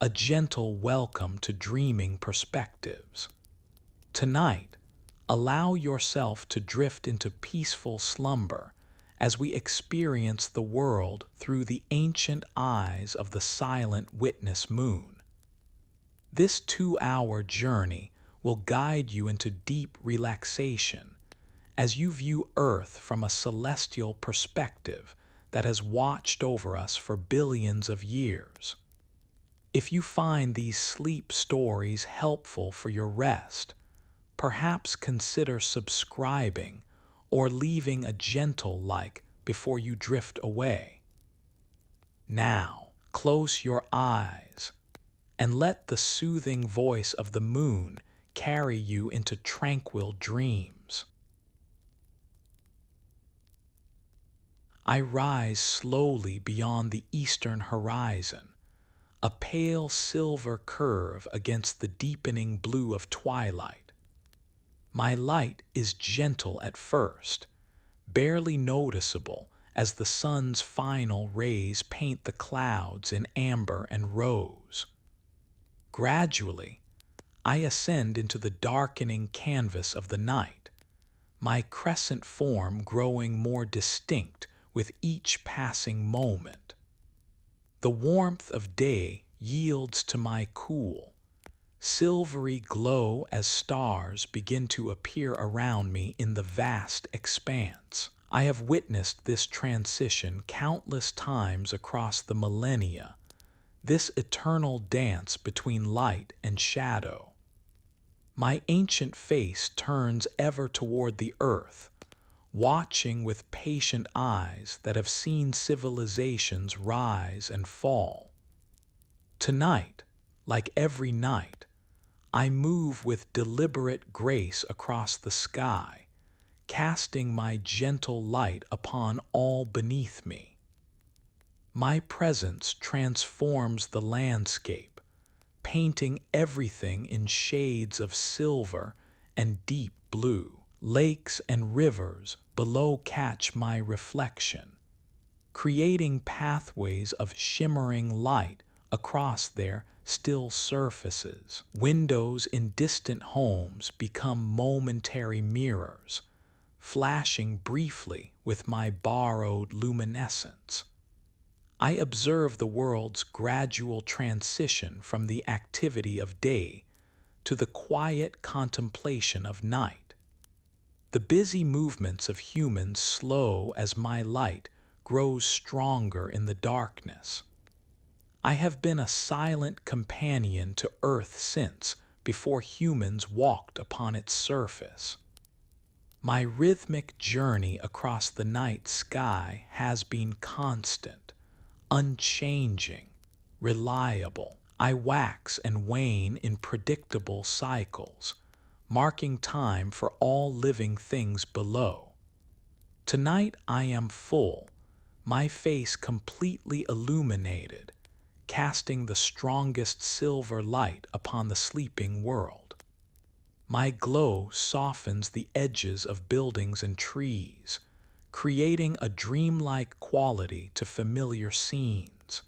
a gentle welcome to dreaming perspectives. Tonight, allow yourself to drift into peaceful slumber as we experience the world through the ancient eyes of the silent witness moon. This 2-hour journey will guide you into deep relaxation as you view Earth from a celestial perspective that has watched over us for billions of years. If you find these sleep stories helpful for your rest, perhaps consider subscribing or leaving a gentle like before you drift away. Now, close your eyes and let the soothing voice of the moon carry you into tranquil dreams. I rise slowly beyond the eastern horizon, a pale silver curve against the deepening blue of twilight. My light is gentle at first, barely noticeable as the sun's final rays paint the clouds in amber and rose. Gradually, I ascend into the darkening canvas of the night, my crescent form growing more distinct with each passing moment. The warmth of day yields to my cool, silvery glow as stars begin to appear around me in the vast expanse. I have witnessed this transition countless times across the millennia, this eternal dance between light and shadow. My ancient face turns ever toward the earth, watching with patient eyes that have seen civilizations rise and fall. Tonight, like every night, I move with deliberate grace across the sky, casting my gentle light upon all beneath me. My presence transforms the landscape, painting everything in shades of silver and deep blue. Lakes and rivers below catch my reflection, creating pathways of shimmering light across their still surfaces. Windows in distant homes become momentary mirrors, flashing briefly with my borrowed luminescence. I observe the world's gradual transition from the activity of day to the quiet contemplation of night. The busy movements of humans slow as my light grows stronger in the darkness. I have been a silent companion to Earth since before humans walked upon its surface. My rhythmic journey across the night sky has been constant, unchanging, reliable. I wax and wane in predictable cycles, marking time for all living things below. Tonight I am full, my face completely illuminated, casting the strongest silver light upon the sleeping world. My glow softens the edges of buildings and trees, creating a dreamlike quality to familiar scenes.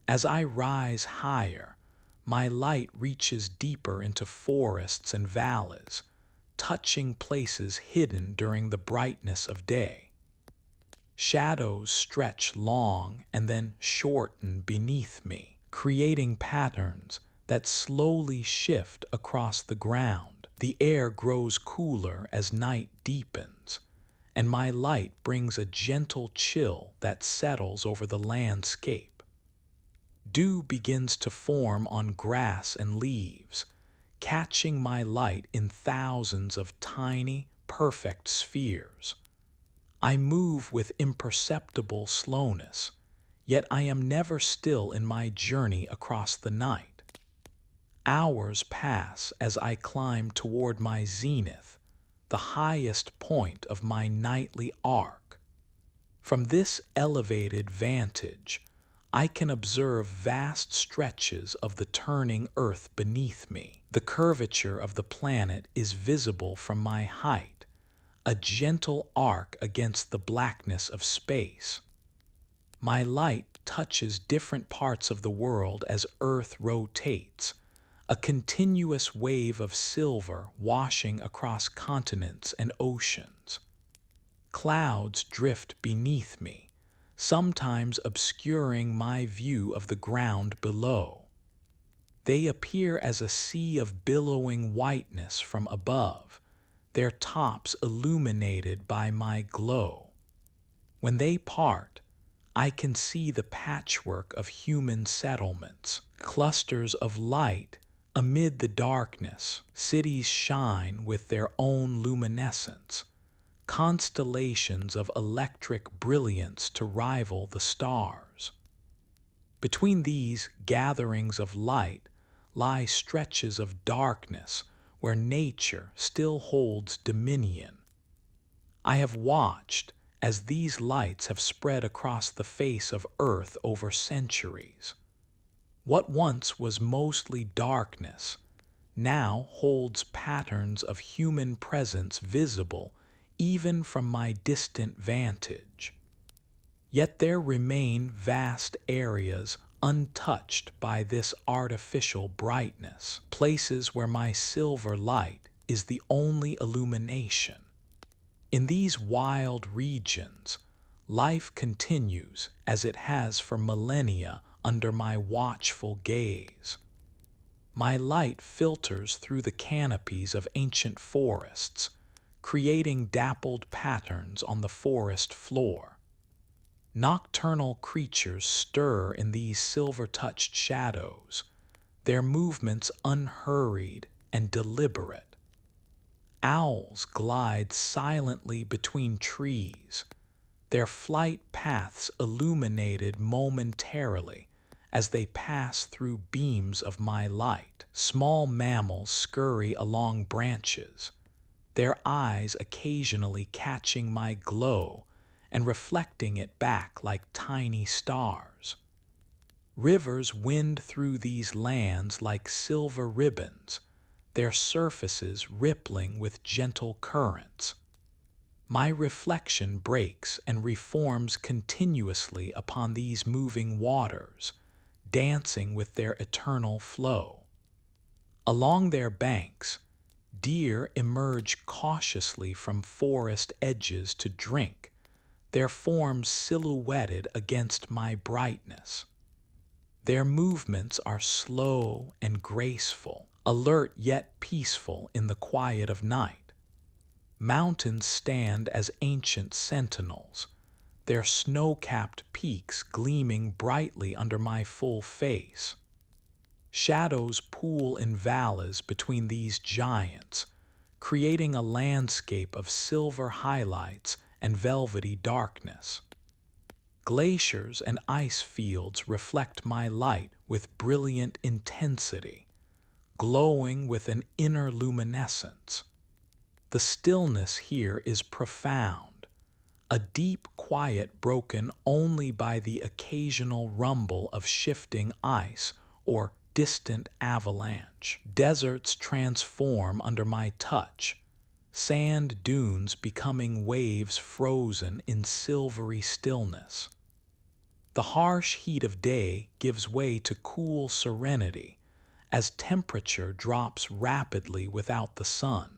As I rise higher, my light reaches deeper into forests and valleys, touching places hidden during the brightness of day. Shadows stretch long and then shorten beneath me, creating patterns that slowly shift across the ground. The air grows cooler as night deepens, and my light brings a gentle chill that settles over the landscape. Dew begins to form on grass and leaves, catching my light in thousands of tiny, perfect spheres. I move with imperceptible slowness, yet I am never still in my journey across the night. Hours pass as I climb toward my zenith, the highest point of my nightly arc. From this elevated vantage, I can observe vast stretches of the turning earth beneath me. The curvature of the planet is visible from my height, a gentle arc against the blackness of space. My light touches different parts of the world as Earth rotates, a continuous wave of silver washing across continents and oceans. Clouds drift beneath me, sometimes obscuring my view of the ground below. They appear as a sea of billowing whiteness from above, their tops illuminated by my glow. When they part, I can see the patchwork of human settlements, clusters of light amid the darkness. Cities shine with their own luminescence, constellations of electric brilliance to rival the stars. Between these gatherings of light lie stretches of darkness where nature still holds dominion. I have watched as these lights have spread across the face of Earth over centuries. What once was mostly darkness now holds patterns of human presence visible even from my distant vantage. Yet there remain vast areas untouched by this artificial brightness, places where my silver light is the only illumination. In these wild regions, life continues as it has for millennia under my watchful gaze. My light filters through the canopies of ancient forests, creating dappled patterns on the forest floor. Nocturnal creatures stir in these silver-touched shadows, their movements unhurried and deliberate. Owls glide silently between trees, their flight paths illuminated momentarily as they pass through beams of my light. Small mammals scurry along branches, their eyes occasionally catching my glow and reflecting it back like tiny stars. Rivers wind through these lands like silver ribbons, their surfaces rippling with gentle currents. My reflection breaks and reforms continuously upon these moving waters, dancing with their eternal flow. Along their banks, deer emerge cautiously from forest edges to drink, their forms silhouetted against my brightness. Their movements are slow and graceful, alert yet peaceful in the quiet of night. Mountains stand as ancient sentinels, their snow-capped peaks gleaming brightly under my full face. Shadows pool in valleys between these giants, creating a landscape of silver highlights and velvety darkness. Glaciers and ice fields reflect my light with brilliant intensity, glowing with an inner luminescence. The stillness here is profound, a deep quiet broken only by the occasional rumble of shifting ice or distant avalanche. Deserts transform under my touch, sand dunes becoming waves frozen in silvery stillness. The harsh heat of day gives way to cool serenity as temperature drops rapidly without the sun.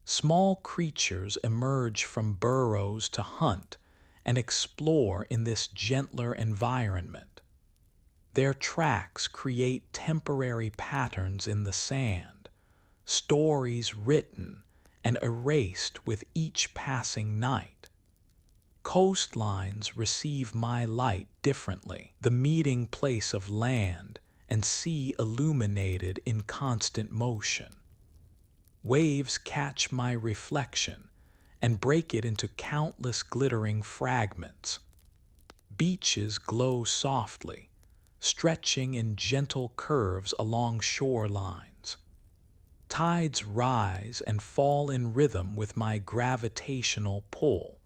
Small creatures emerge from burrows to hunt and explore in this gentler environment. Their tracks create temporary patterns in the sand, stories written and erased with each passing night. Coastlines receive my light differently, the meeting place of land and sea illuminated in constant motion. Waves catch my reflection and break it into countless glittering fragments. Beaches glow softly, stretching in gentle curves along shorelines. Tides rise and fall in rhythm with my gravitational pull,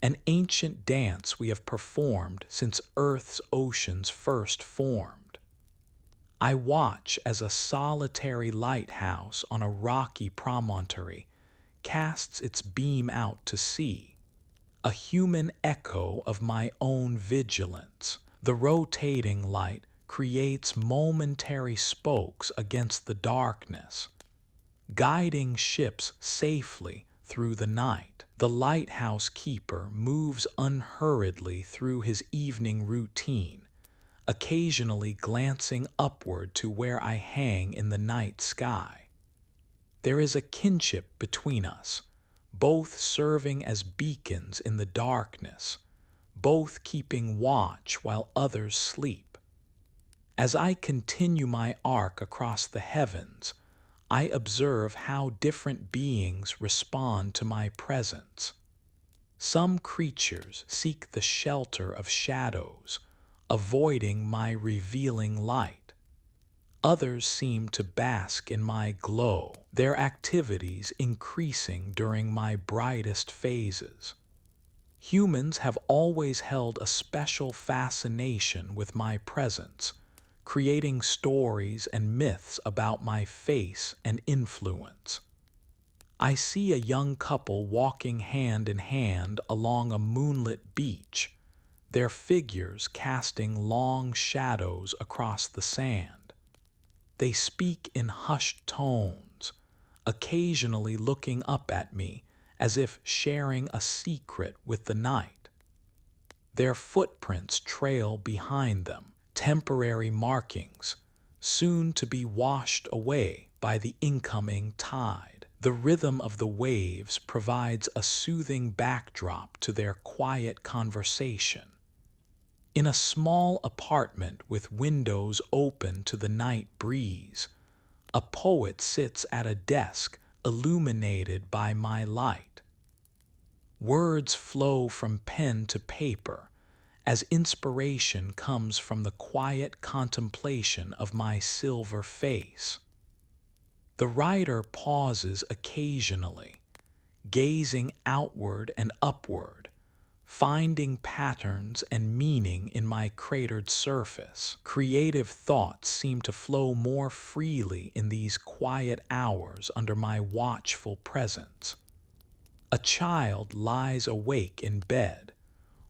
an ancient dance we have performed since Earth's oceans first formed. I watch as a solitary lighthouse on a rocky promontory casts its beam out to sea, a human echo of my own vigilance. The rotating light creates momentary spokes against the darkness, guiding ships safely through the night. The lighthouse keeper moves unhurriedly through his evening routine, occasionally glancing upward to where I hang in the night sky. There is a kinship between us, both serving as beacons in the darkness, both keeping watch while others sleep. As I continue my arc across the heavens, I observe how different beings respond to my presence. Some creatures seek the shelter of shadows, avoiding my revealing light. Others seem to bask in my glow, their activities increasing during my brightest phases. Humans have always held a special fascination with my presence, creating stories and myths about my face and influence. I see a young couple walking hand in hand along a moonlit beach, their figures casting long shadows across the sand. They speak in hushed tones, occasionally looking up at me as if sharing a secret with the night. Their footprints trail behind them, temporary markings, soon to be washed away by the incoming tide. The rhythm of the waves provides a soothing backdrop to their quiet conversation. In a small apartment with windows open to the night breeze, a poet sits at a desk illuminated by my light. Words flow from pen to paper as inspiration comes from the quiet contemplation of my silver face. The writer pauses occasionally, gazing outward and upward, finding patterns and meaning in my cratered surface. Creative thoughts seem to flow more freely in these quiet hours under my watchful presence. A child lies awake in bed,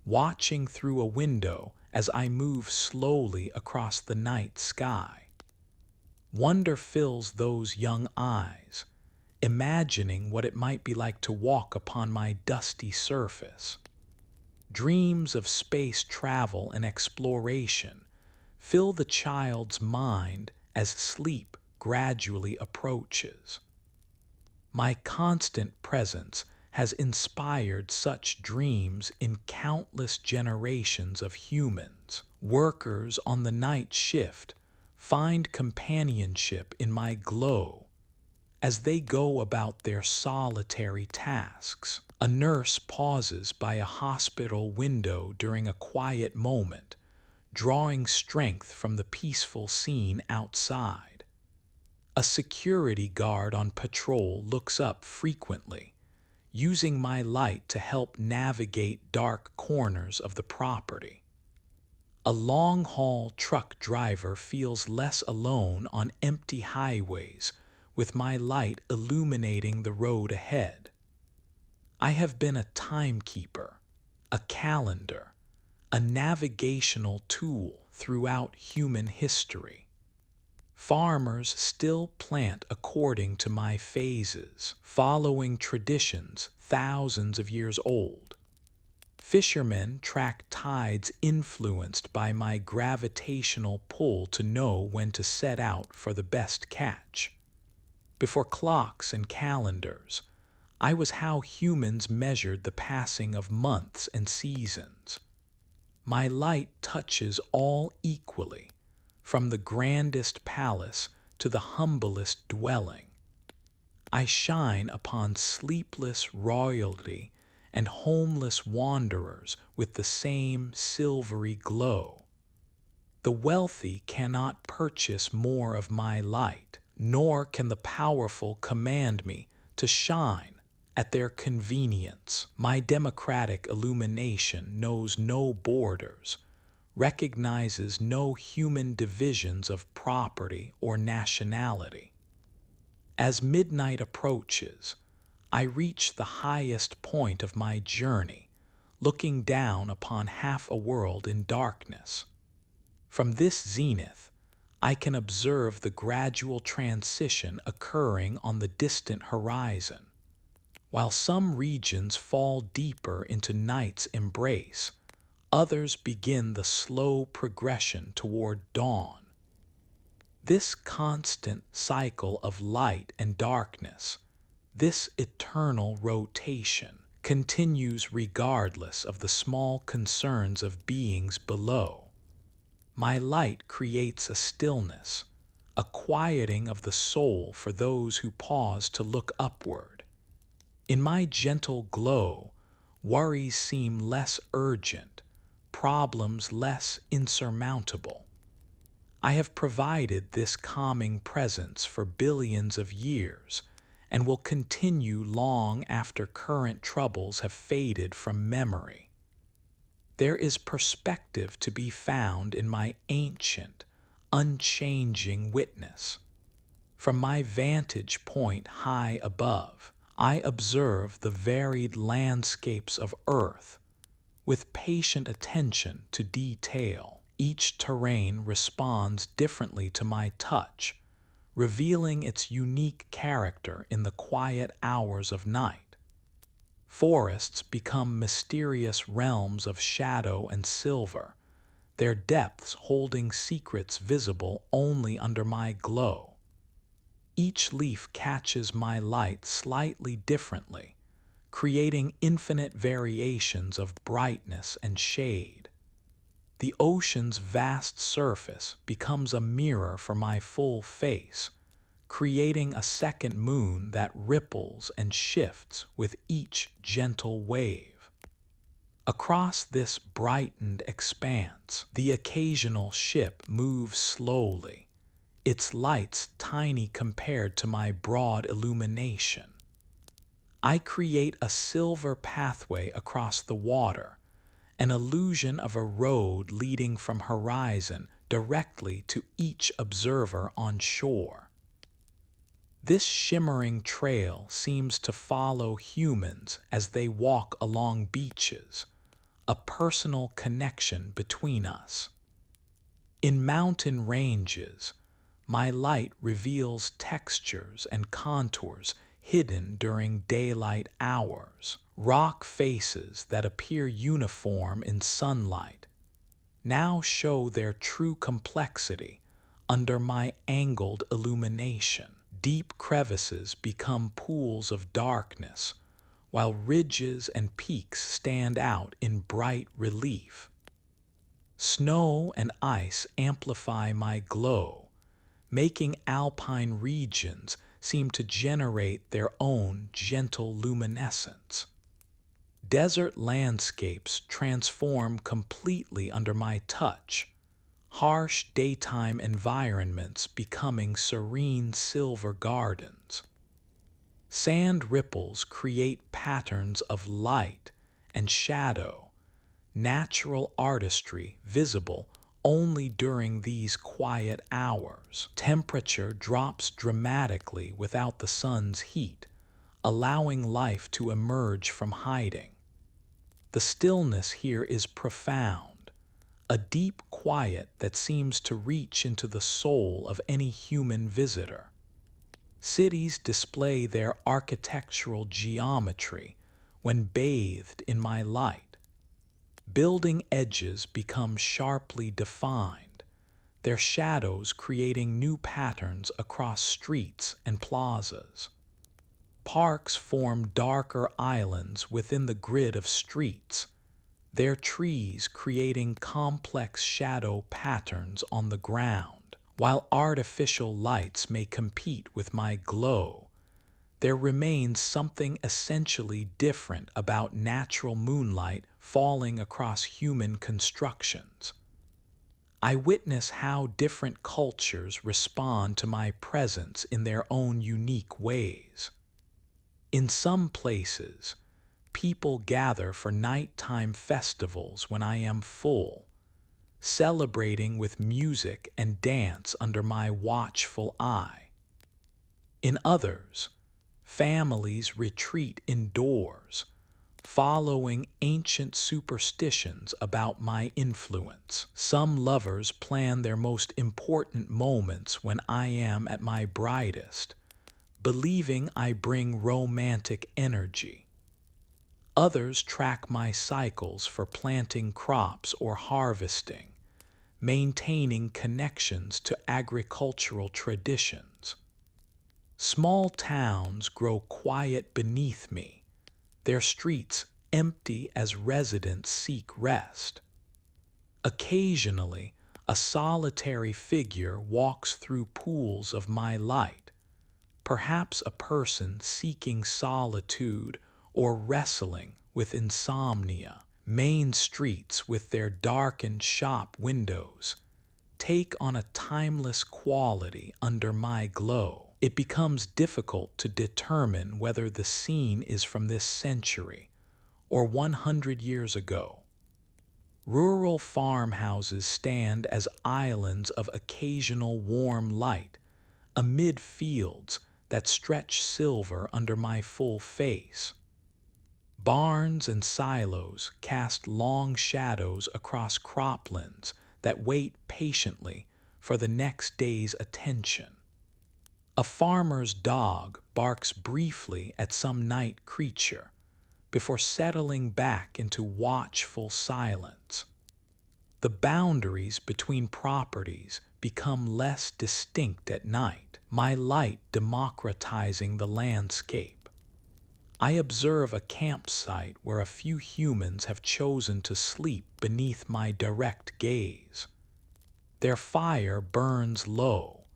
watching through a window as I move slowly across the night sky. Wonder fills those young eyes, imagining what it might be like to walk upon my dusty surface. Dreams of space travel and exploration fill the child's mind as sleep gradually approaches. My constant presence has inspired such dreams in countless generations of humans. Workers on the night shift find companionship in my glow as they go about their solitary tasks. A nurse pauses by a hospital window during a quiet moment, drawing strength from the peaceful scene outside. A security guard on patrol looks up frequently, using my light to help navigate dark corners of the property. A long-haul truck driver feels less alone on empty highways, with my light illuminating the road ahead. I have been a timekeeper, a calendar, a navigational tool throughout human history. Farmers still plant according to my phases, following traditions thousands of years old. Fishermen track tides influenced by my gravitational pull to know when to set out for the best catch. Before clocks and calendars, I was how humans measured the passing of months and seasons. My light touches all equally, from the grandest palace to the humblest dwelling. I shine upon sleepless royalty and homeless wanderers with the same silvery glow. The wealthy cannot purchase more of my light, nor can the powerful command me to shine at their convenience. My democratic illumination knows no borders, recognizes no human divisions of property or nationality. As midnight approaches, I reach the highest point of my journey, looking down upon half a world in darkness. From this zenith, I can observe the gradual transition occurring on the distant horizon. While some regions fall deeper into night's embrace, others begin the slow progression toward dawn. This constant cycle of light and darkness, this eternal rotation, continues regardless of the small concerns of beings below. My light creates a stillness, a quieting of the soul for those who pause to look upward. In my gentle glow, worries seem less urgent, problems less insurmountable. I have provided this calming presence for billions of years and will continue long after current troubles have faded from memory. There is perspective to be found in my ancient, unchanging witness. From my vantage point high above, I observe the varied landscapes of Earth with patient attention to detail. Each terrain responds differently to my touch, revealing its unique character in the quiet hours of night. Forests become mysterious realms of shadow and silver, their depths holding secrets visible only under my glow. Each leaf catches my light slightly differently, creating infinite variations of brightness and shade. The ocean's vast surface becomes a mirror for my full face, creating a second moon that ripples and shifts with each gentle wave. Across this brightened expanse, the occasional ship moves slowly, its lights tiny compared to my broad illumination. I create a silver pathway across the water, an illusion of a road leading from horizon directly to each observer on shore. This shimmering trail seems to follow humans as they walk along beaches, a personal connection between us. In mountain ranges, my light reveals textures and contours hidden during daylight hours. Rock faces that appear uniform in sunlight now show their true complexity under my angled illumination. Deep crevices become pools of darkness, while ridges and peaks stand out in bright relief. Snow and ice amplify my glow, making alpine regions seem to generate their own gentle luminescence. Desert landscapes transform completely under my touch, harsh daytime environments becoming serene silver gardens. Sand ripples create patterns of light and shadow, natural artistry visible only during these quiet hours. Temperature drops dramatically without the sun's heat, allowing life to emerge from hiding. The stillness here is profound, a deep quiet that seems to reach into the soul of any human visitor. Cities display their architectural geometry when bathed in my light. Building edges become sharply defined, their shadows creating new patterns across streets and plazas. Parks form darker islands within the grid of streets, their trees creating complex shadow patterns on the ground. While artificial lights may compete with my glow, there remains something essentially different about natural moonlight falling across human constructions. I witness how different cultures respond to my presence in their own unique ways. In some places, people gather for nighttime festivals when I am full, celebrating with music and dance under my watchful eye. In others, families retreat indoors, following ancient superstitions about my influence. Some lovers plan their most important moments when I am at my brightest, believing I bring romantic energy. Others track my cycles for planting crops or harvesting, maintaining connections to agricultural traditions. Small towns grow quiet beneath me, their streets empty as residents seek rest. Occasionally, a solitary figure walks through pools of my light, perhaps a person seeking solitude or wrestling with insomnia. Main streets with their darkened shop windows take on a timeless quality under my glow. It becomes difficult to determine whether the scene is from this century or 100 years ago. Rural farmhouses stand as islands of occasional warm light amid fields that stretch silver under my full face. Barns and silos cast long shadows across croplands that wait patiently for the next day's attention. A farmer's dog barks briefly at some night creature before settling back into watchful silence. The boundaries between properties become less distinct at night, my light democratizing the landscape. I observe a campsite where a few humans have chosen to sleep beneath my direct gaze. Their fire burns low,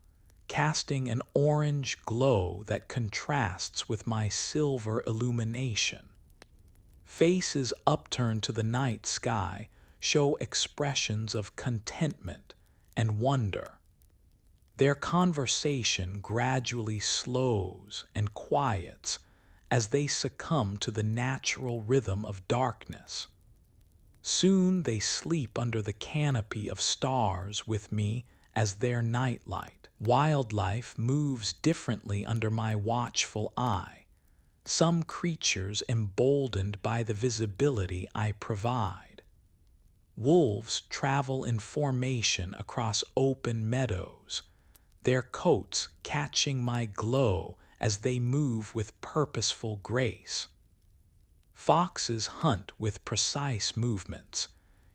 casting an orange glow that contrasts with my silver illumination. Faces upturned to the night sky show expressions of contentment and wonder. Their conversation gradually slows and quiets as they succumb to the natural rhythm of darkness. Soon they sleep under the canopy of stars with me as their nightlight. Wildlife moves differently under my watchful eye, some creatures emboldened by the visibility I provide. Wolves travel in formation across open meadows, their coats catching my glow as they move with purposeful grace. Foxes hunt with precise movements,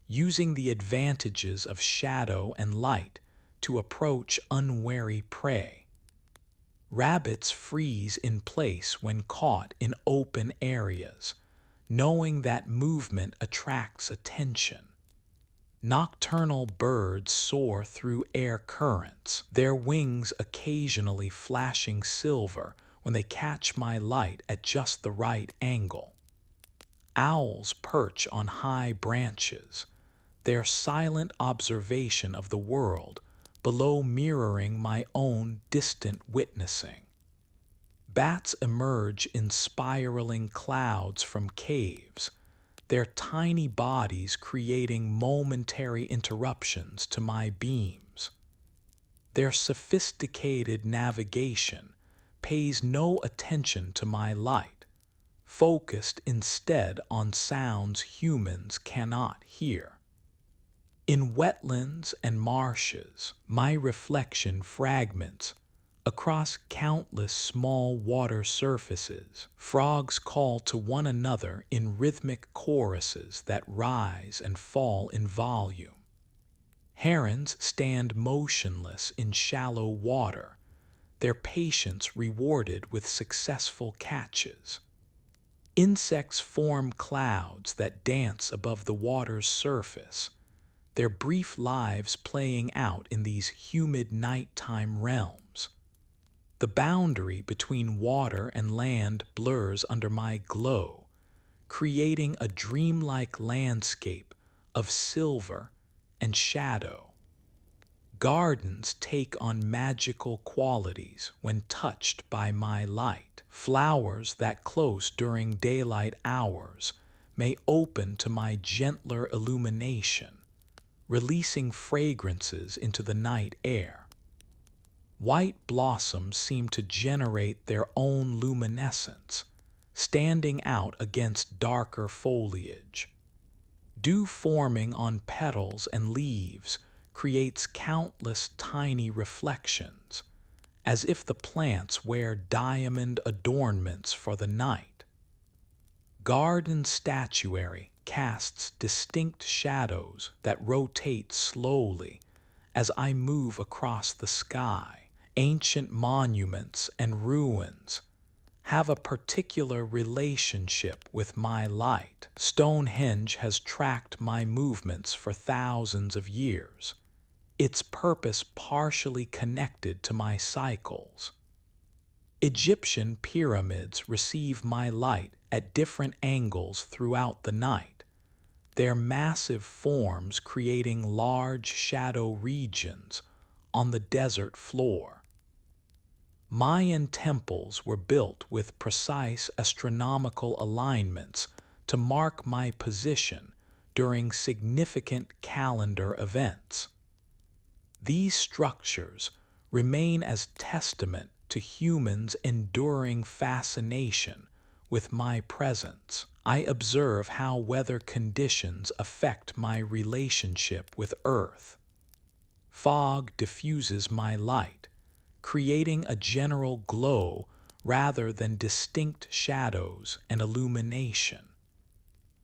using the advantages of shadow and light to approach unwary prey. Rabbits freeze in place when caught in open areas, knowing that movement attracts attention. Nocturnal birds soar through air currents, their wings occasionally flashing silver when they catch my light at just the right angle. Owls perch on high branches, their silent observation of the world below mirroring my own distant witnessing. Bats emerge in spiraling clouds from caves, their tiny bodies creating momentary interruptions to my beams. Their sophisticated navigation pays no attention to my light, focused instead on sounds humans cannot hear. In wetlands and marshes, my reflection fragments across countless small water surfaces. Frogs call to one another in rhythmic choruses that rise and fall in volume. Herons stand motionless in shallow water, their patience rewarded with successful catches. Insects form clouds that dance above the water's surface, their brief lives playing out in these humid nighttime realms. The boundary between water and land blurs under my glow, creating a dreamlike landscape of silver and shadow. Gardens take on magical qualities when touched by my light. Flowers that close during daylight hours may open to my gentler illumination, releasing fragrances into the night air. White blossoms seem to generate their own luminescence, standing out against darker foliage. Dew forming on petals and leaves creates countless tiny reflections, as if the plants wear diamond adornments for the night. Garden statuary casts distinct shadows that rotate slowly as I move across the sky. Ancient monuments and ruins have a particular relationship with my light. Stonehenge has tracked my movements for thousands of years, its purpose partially connected to my cycles. Egyptian pyramids receive my light at different angles throughout the night, their massive forms creating large shadow regions on the desert floor. Mayan temples were built with precise astronomical alignments to mark my position during significant calendar events. These structures remain as testament to humans' enduring fascination with my presence. I observe how weather conditions affect my relationship with Earth. Fog diffuses my light, creating a general glow rather than distinct shadows and illumination.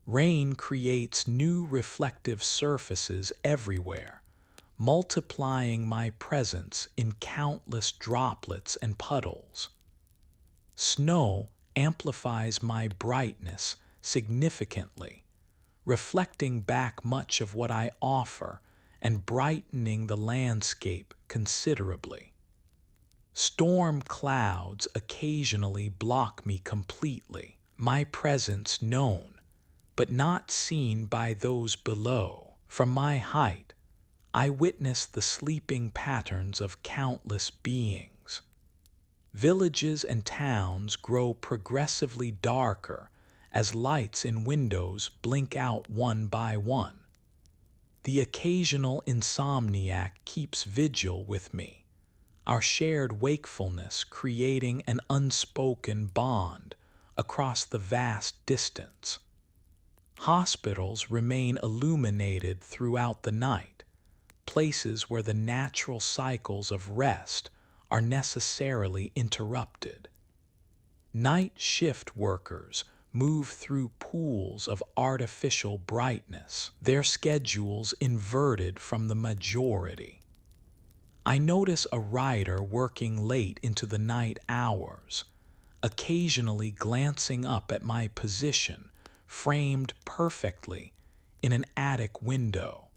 Rain creates new reflective surfaces everywhere, multiplying my presence in countless droplets and puddles. Snow amplifies my brightness significantly, reflecting back much of what I offer and brightening the landscape considerably. Storm clouds occasionally block me completely, my presence known, but not seen by those below. From my height, I witness the sleeping patterns of countless beings. Villages and towns grow progressively darker as lights in windows blink out one by one. The occasional insomniac keeps vigil with me, our shared wakefulness creating an unspoken bond across the vast distance. Hospitals remain illuminated throughout the night, places where the natural cycles of rest are necessarily interrupted. Night shift workers move through pools of artificial brightness, their schedules inverted from the majority. I notice a rider working late into the night hours, occasionally glancing up at my position, framed perfectly in an attic window.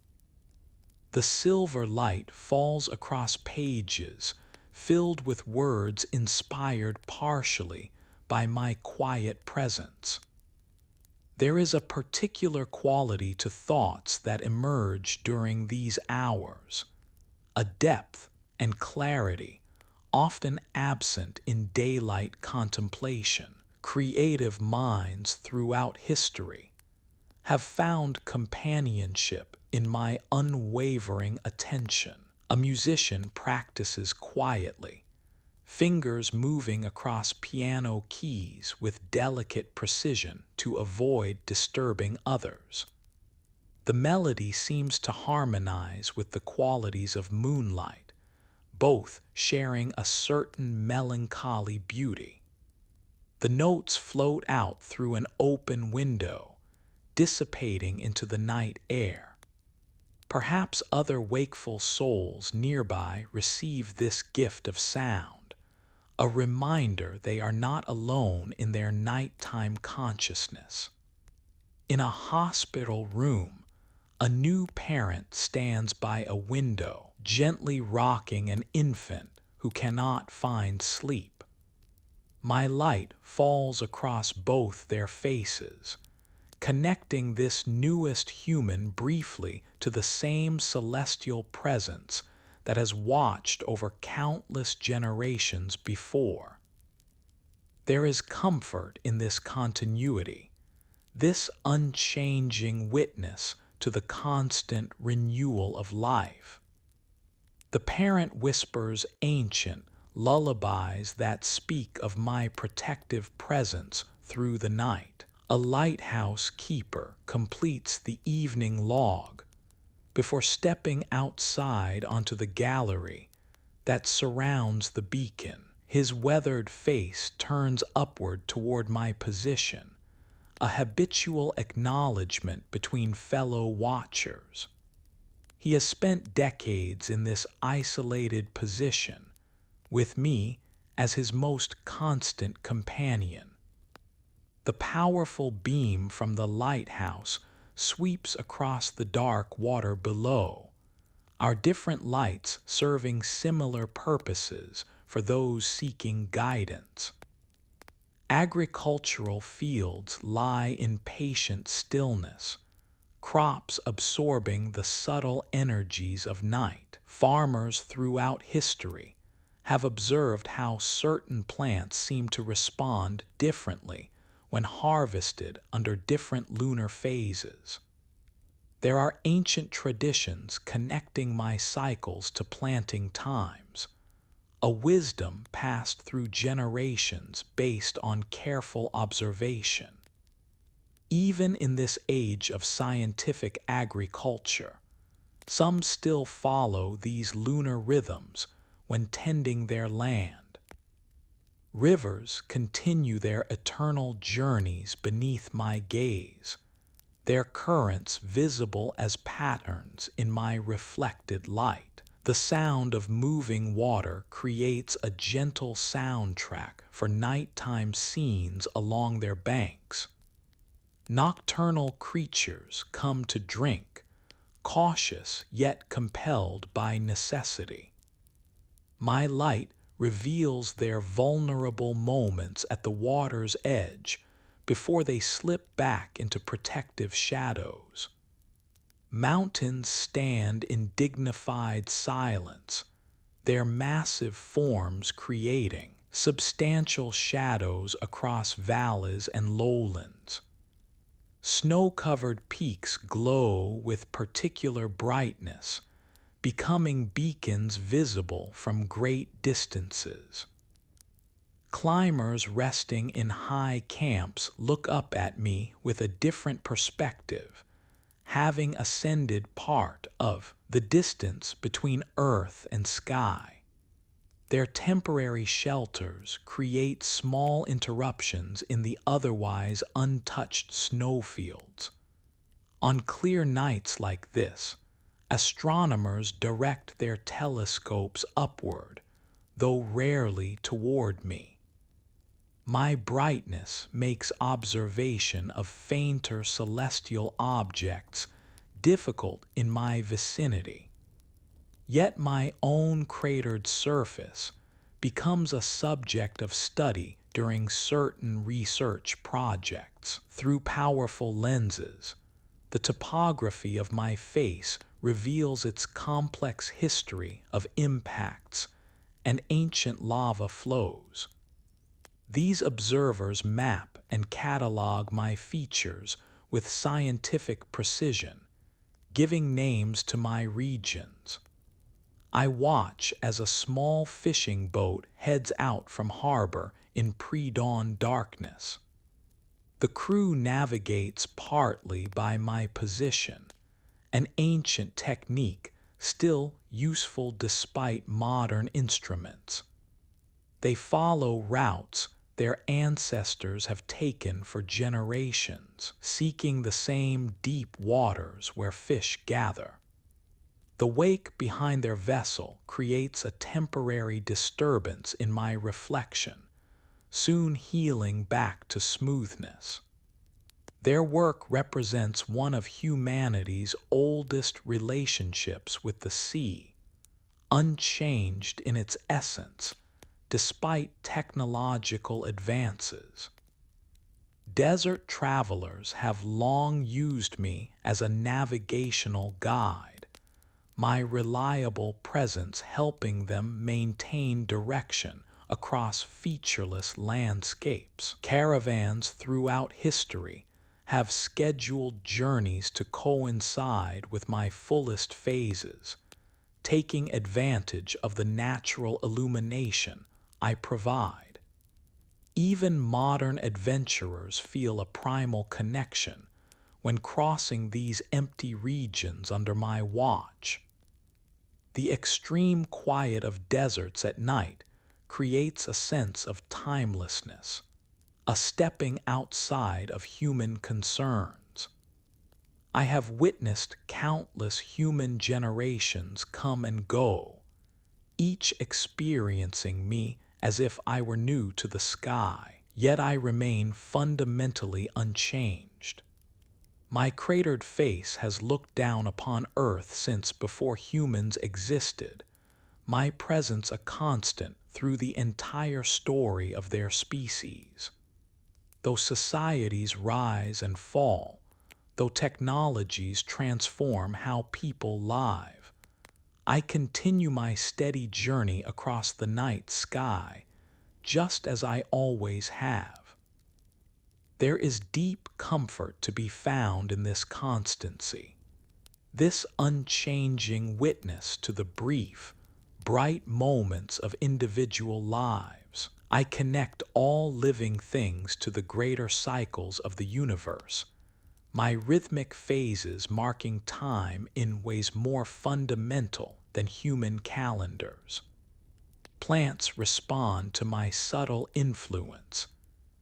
The silver light falls across pages filled with words inspired partially by my quiet presence. There is a particular quality to thoughts that emerge during these hours, a depth and clarity often absent in daylight contemplation. Creative minds throughout history have found companionship in my unwavering attention. A musician practices quietly, fingers moving across piano keys with delicate precision to avoid disturbing others. The melody seems to harmonize with the qualities of moonlight, both sharing a certain melancholy beauty. The notes float out through an open window, dissipating into the night air. Perhaps other wakeful souls nearby receive this gift of sound, a reminder they are not alone in their nighttime consciousness. In a hospital room, a new parent stands by a window, gently rocking an infant who cannot find sleep. My light falls across both their faces, connecting this newest human briefly to the same celestial presence that has watched over countless generations before. There is comfort in this continuity, this unchanging witness to the constant renewal of life. The parent whispers ancient lullabies that speak of my protective presence through the night. A lighthouse keeper completes the evening log before stepping outside onto the gallery that surrounds the beacon. His weathered face turns upward toward my position, a habitual acknowledgement between fellow watchers. He has spent decades in this isolated position, with me as his most constant companion. The powerful beam from the lighthouse sweeps across the dark water below, our different lights serving similar purposes for those seeking guidance. Agricultural fields lie in patient stillness, crops absorbing the subtle energies of night. Farmers throughout history have observed how certain plants seem to respond differently when harvested under different lunar phases. There are ancient traditions connecting my cycles to planting times, a wisdom passed through generations based on careful observation. Even in this age of scientific agriculture, some still follow these lunar rhythms when tending their land. Rivers continue their eternal journeys beneath my gaze, their currents visible as patterns in my reflected light. The sound of moving water creates a gentle soundtrack for nighttime scenes along their banks. Nocturnal creatures come to drink, cautious yet compelled by necessity. My light reveals their vulnerable moments at the water's edge before they slip back into protective shadows. Mountains stand in dignified silence, their massive forms creating substantial shadows across valleys and lowlands. Snow-covered peaks glow with particular brightness, becoming beacons visible from great distances. Climbers resting in high camps look up at me with a different perspective, having ascended part of the distance between earth and sky. Their temporary shelters create small interruptions in the otherwise untouched snowfields. On clear nights like this, astronomers direct their telescopes upward, though rarely toward me. My brightness makes observation of fainter celestial objects difficult in my vicinity. Yet my own cratered surface becomes a subject of study during certain research projects. Through powerful lenses, the topography of my face reveals its complex history of impacts and ancient lava flows. These observers map and catalog my features with scientific precision, giving names to my regions. I watch as a small fishing boat heads out from harbor in pre-dawn darkness. The crew navigates partly by my position, an ancient technique still useful despite modern instruments. They follow routes their ancestors have taken for generations, seeking the same deep waters where fish gather. The wake behind their vessel creates a temporary disturbance in my reflection, soon healing back to smoothness. Their work represents one of humanity's oldest relationships with the sea, unchanged in its essence despite technological advances. Desert travelers have long used me as a navigational guide, my reliable presence helping them maintain direction across featureless landscapes. Caravans throughout history have scheduled journeys to coincide with my fullest phases, taking advantage of the natural illumination I provide. Even modern adventurers feel a primal connection when crossing these empty regions under my watch. The extreme quiet of deserts at night creates a sense of timelessness, a stepping outside of human concerns. I have witnessed countless human generations come and go, each experiencing me as if I were new to the sky, yet I remain fundamentally unchanged. My cratered face has looked down upon Earth since before humans existed, my presence a constant through the entire story of their species. Though societies rise and fall, though technologies transform how people live, I continue my steady journey across the night sky, just as I always have. There is deep comfort to be found in this constancy, this unchanging witness to the brief, bright moments of individual lives. I connect all living things to the greater cycles of the universe, my rhythmic phases marking time in ways more fundamental than human calendars. Plants respond to my subtle influence,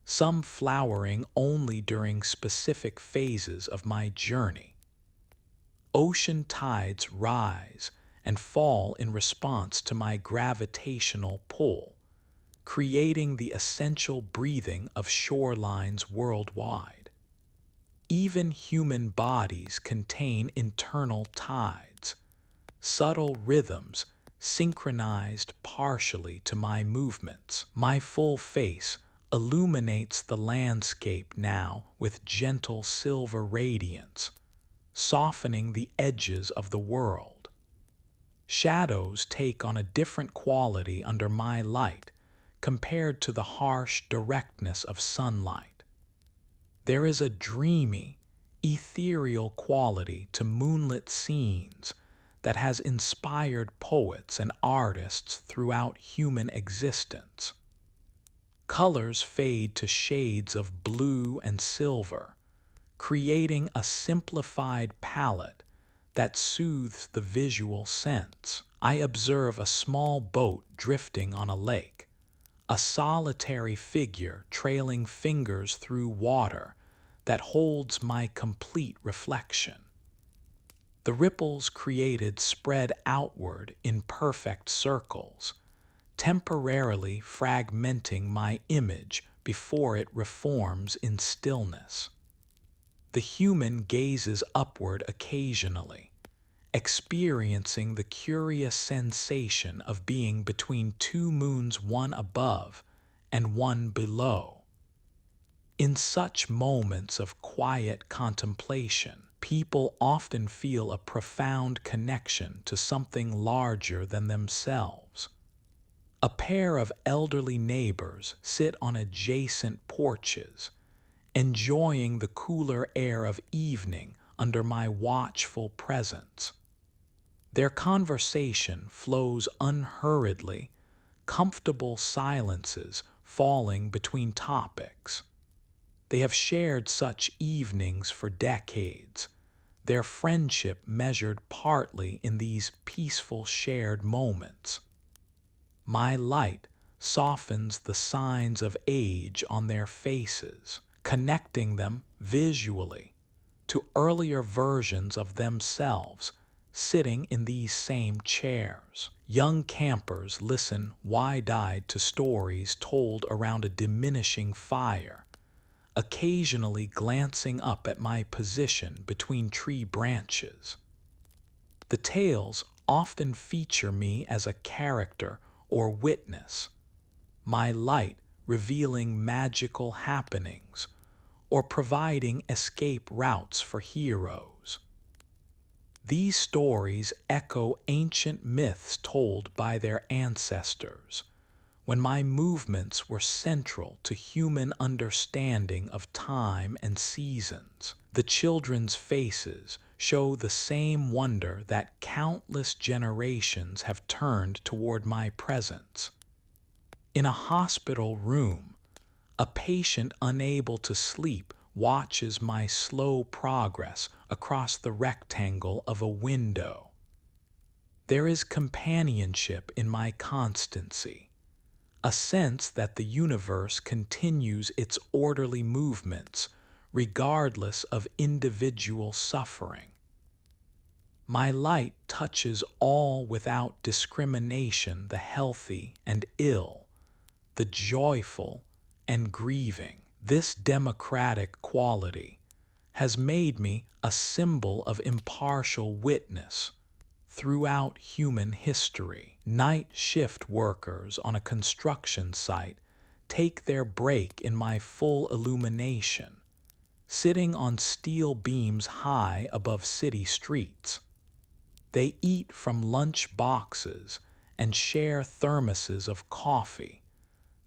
some flowering only during specific phases of my journey. Ocean tides rise and fall in response to my gravitational pull, creating the essential breathing of shorelines worldwide. Even human bodies contain internal tides, subtle rhythms synchronized partially to my movements. My full face illuminates the landscape now with gentle silver radiance, softening the edges of the world. Shadows take on a different quality under my light compared to the harsh directness of sunlight. There is a dreamy, ethereal quality to moonlit scenes that has inspired poets and artists throughout human existence. Colors fade to shades of blue and silver, creating a simplified palette that soothes the visual sense. I observe a small boat drifting on a lake, a solitary figure trailing fingers through water that holds my complete reflection. The ripples created spread outward in perfect circles, temporarily fragmenting my image before it reforms in stillness. The human gazes upward occasionally, experiencing the curious sensation of being between two moons, one above and one below. In such moments of quiet contemplation, people often feel a profound connection to something larger than themselves. A pair of elderly neighbors sit on adjacent porches, enjoying the cooler air of evening under my watchful presence. Their conversation flows unhurriedly, comfortable silences falling between topics. They have shared such evenings for decades, their friendship measured partly in these peaceful shared moments. My light softens the signs of age on their faces, connecting them visually to earlier versions of themselves sitting in these same chairs. Young campers listen wide-eyed to stories told around a diminishing fire, occasionally glancing up at my position between tree branches. The tales often feature me as a character or witness, my light revealing magical happenings or providing escape routes for heroes. These stories echo ancient myths told by their ancestors, when my movements were central to human understanding of time and seasons. The children's faces show the same wonder that countless generations have turned toward my presence. In a hospital room, A patient unable to sleep watches my slow progress across the rectangle of a window. There is companionship in my constancy, a sense that the universe continues its orderly movements regardless of individual suffering. My light touches all without discrimination, the healthy and ill, the joyful and grieving. This democratic quality has made me a symbol of impartial witness throughout human history. Night shift workers on a construction site take their break in my full illumination, sitting on steel beams high above city streets. They eat from lunch boxes and share thermoses of coffee,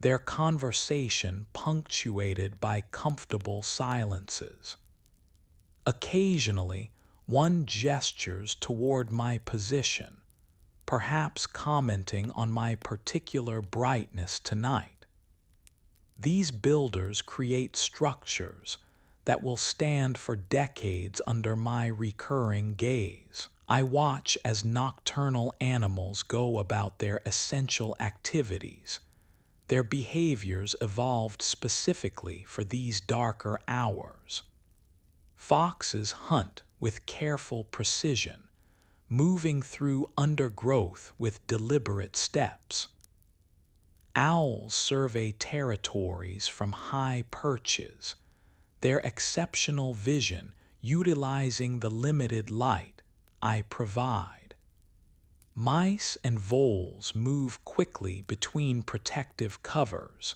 their conversation punctuated by comfortable silences. Occasionally, one gestures toward my position, perhaps commenting on my particular brightness tonight. These builders create structures that will stand for decades under my recurring gaze. I watch as nocturnal animals go about their essential activities. Their behaviors evolved specifically for these darker hours. Foxes hunt with careful precision, moving through undergrowth with deliberate steps. Owls survey territories from high perches, their exceptional vision utilizing the limited light I provide. Mice and voles move quickly between protective covers,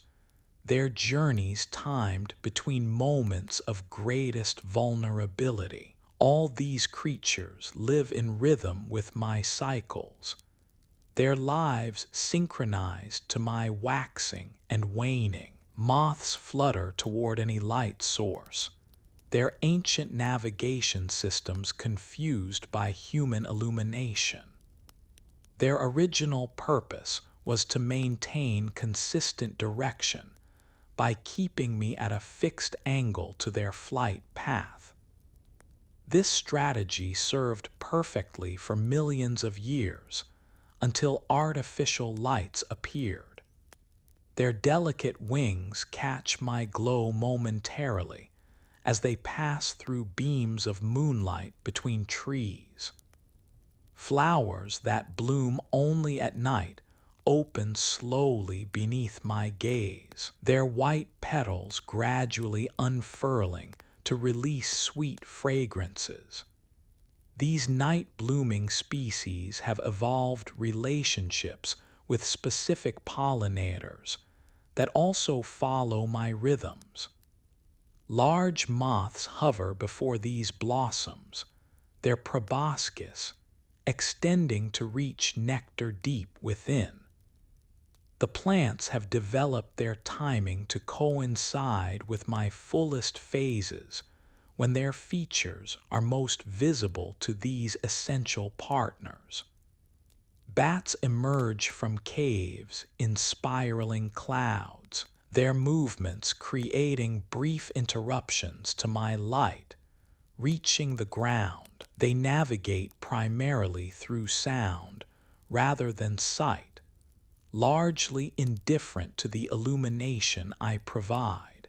their journeys timed between moments of greatest vulnerability. All these creatures live in rhythm with my cycles, their lives synchronized to my waxing and waning. Moths flutter toward any light source, their ancient navigation systems confused by human illumination. Their original purpose was to maintain consistent direction by keeping me at a fixed angle to their flight path. This strategy served perfectly for millions of years until artificial lights appeared. Their delicate wings catch my glow momentarily as they pass through beams of moonlight between trees. Flowers that bloom only at night open slowly beneath my gaze, their white petals gradually unfurling to release sweet fragrances. These night-blooming species have evolved relationships with specific pollinators that also follow my rhythms. Large moths hover before these blossoms, their proboscis extending to reach nectar deep within. The plants have developed their timing to coincide with my fullest phases when their features are most visible to these essential partners. Bats emerge from caves in spiraling clouds, their movements creating brief interruptions to my light. Reaching the ground, they navigate primarily through sound rather than sight, largely indifferent to the illumination I provide.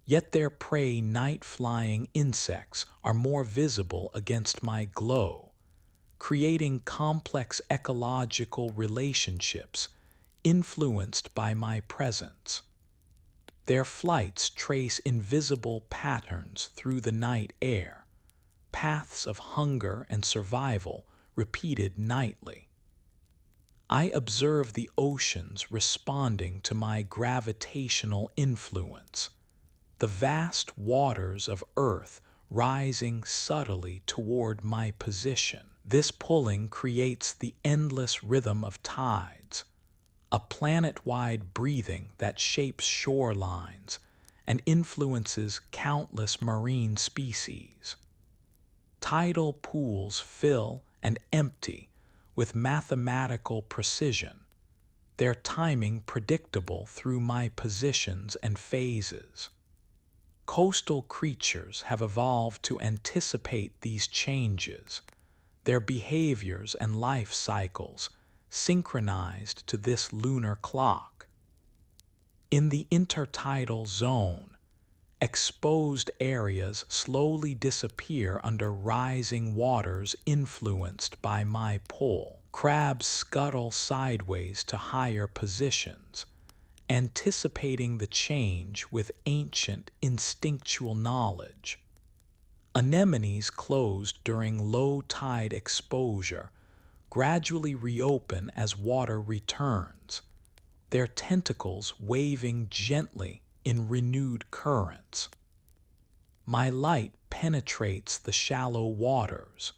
Yet their prey, night-flying insects, are more visible against my glow, creating complex ecological relationships influenced by my presence. Their flights trace invisible patterns through the night air, paths of hunger and survival repeated nightly. I observe the oceans responding to my gravitational influence, the vast waters of Earth rising subtly toward my position. This pulling creates the endless rhythm of tides, a planet-wide breathing that shapes shorelines and influences countless marine species. Tidal pools fill and empty with mathematical precision, their timing predictable through my positions and phases. Coastal creatures have evolved to anticipate these changes, their behaviors and life cycles synchronized to this lunar clock. In the intertidal zone, exposed areas slowly disappear under rising waters influenced by my pull. Crabs scuttle sideways to higher positions, anticipating the change with ancient instinctual knowledge. Anemones closed during low tide exposure gradually reopen as water returns, their tentacles waving gently in renewed currents. My light penetrates the shallow waters,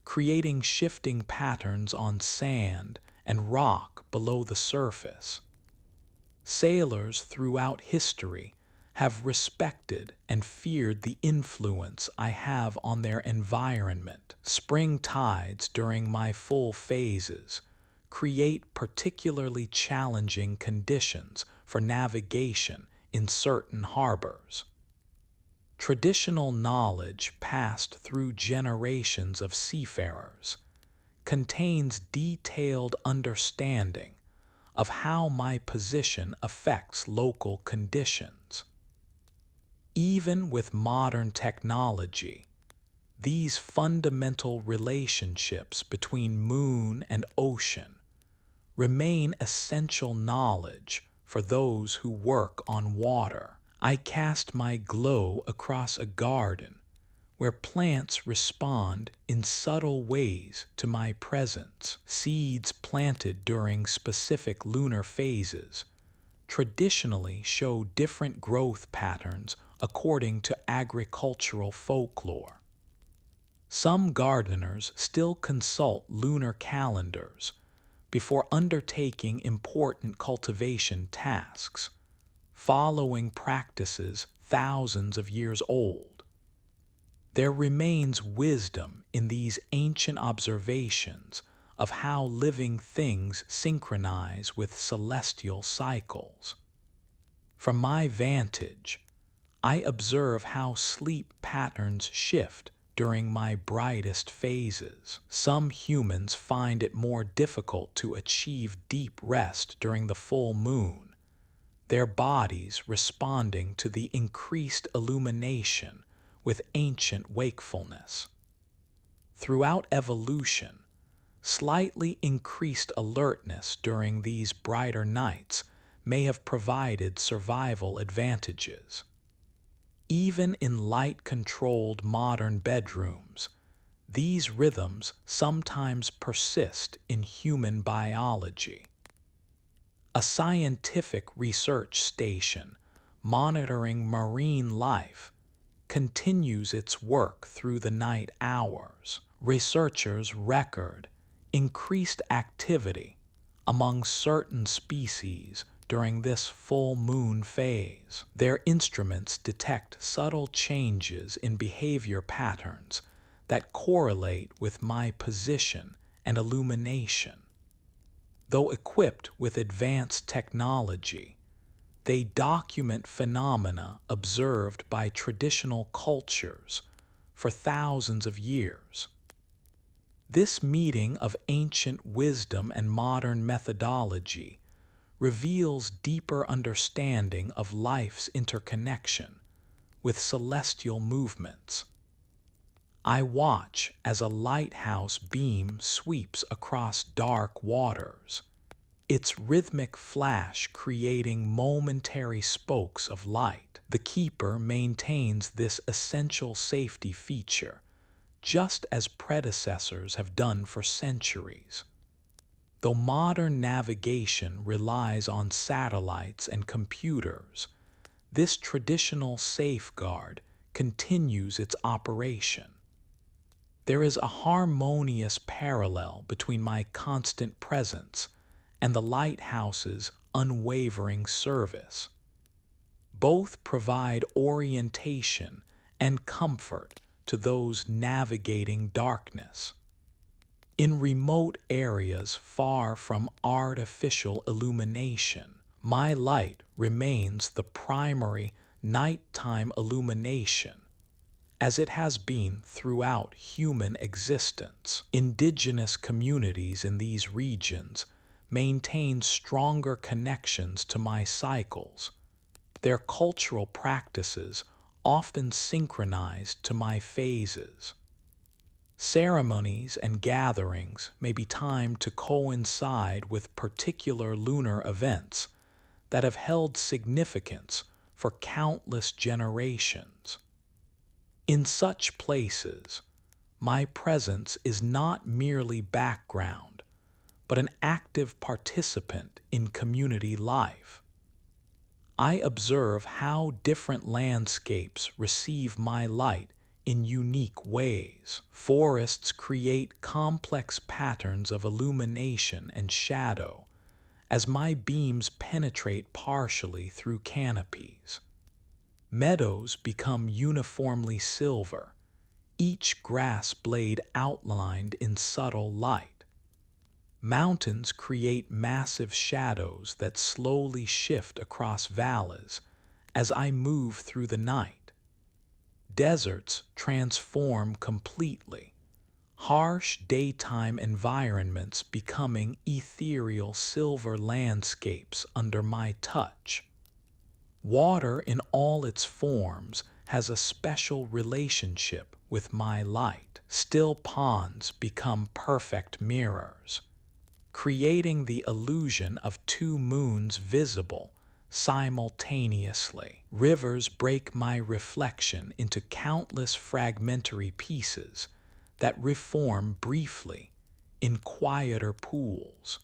creating shifting patterns on sand and rock below the surface. Sailors throughout history have respected and feared the influence I have on their environment. Spring tides during my full phases create particularly challenging conditions for navigation in certain harbors. Traditional knowledge passed through generations of seafarers contains detailed understanding of how my position affects local conditions. Even with modern technology, these fundamental relationships between moon and ocean remain essential knowledge for those who work on water. I cast my glow across a garden where plants respond in subtle ways to my presence. Seeds planted during specific lunar phases traditionally show different growth patterns according to agricultural folklore. Some gardeners still consult lunar calendars before undertaking important cultivation tasks, following practices thousands of years old. There remains wisdom in these ancient observations of how living things synchronize with celestial cycles. From my vantage, I observe how sleep patterns shift during my brightest phases. Some humans find it more difficult to achieve deep rest during the full moon, their bodies responding to the increased illumination with ancient wakefulness. Throughout evolution, slightly increased alertness during these brighter nights may have provided survival advantages. Even in light-controlled modern bedrooms, these rhythms sometimes persist in human biology. A scientific research station monitoring marine life continues its work through the night hours. Researchers record increased activity among certain species during this full moon phase. Their instruments detect subtle changes in behavior patterns that correlate with my position and illumination. Though equipped with advanced technology, they document phenomena observed by traditional cultures for thousands of years. This meeting of ancient wisdom and modern methodology reveals deeper understanding of life's interconnection with celestial movements. I watch as a lighthouse beam sweeps across dark waters, its rhythmic flash creating momentary spokes of light. The keeper maintains this essential safety feature, just as predecessors have done for centuries. Though modern navigation relies on satellites and computers, this traditional safeguard continues its operation. There is a harmonious parallel between my constant presence and the lighthouse's unwavering service. Both provide orientation and comfort to those navigating darkness. In remote areas far from artificial illumination, my light remains the primary nighttime illumination, as it has been throughout human existence. Indigenous communities in these regions maintain stronger connections to my cycles, their cultural practices often synchronized to my phases. Ceremonies and gatherings may be timed to coincide with particular lunar events that have held significance for countless generations. In such places, my presence is not merely background, but an active participant in community life. I observe how different landscapes receive my light in unique ways. Forests create complex patterns of illumination and shadow as my beams penetrate partially through canopies. Meadows become uniformly silver, each grass blade outlined in subtle light. Mountains create massive shadows that slowly shift across valleys as I move through the night. Deserts transform completely, harsh daytime environments becoming ethereal silver landscapes under my touch. Water in all its forms has a special relationship with my light. Still ponds become perfect mirrors, creating the illusion of two moons visible simultaneously. Rivers break my reflection into countless fragmentary pieces that reform briefly in quieter pools.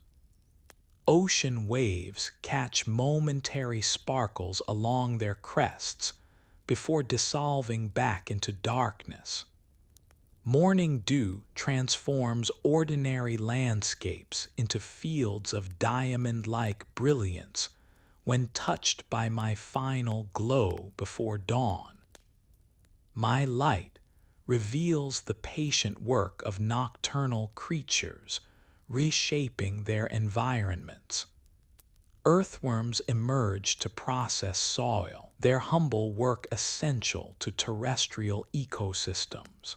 Ocean waves catch momentary sparkles along their crests before dissolving back into darkness. Morning dew transforms ordinary landscapes into fields of diamond-like brilliance when touched by my final glow before dawn. My light reveals the patient work of nocturnal creatures, reshaping their environments. Earthworms emerge to process soil, their humble work essential to terrestrial ecosystems.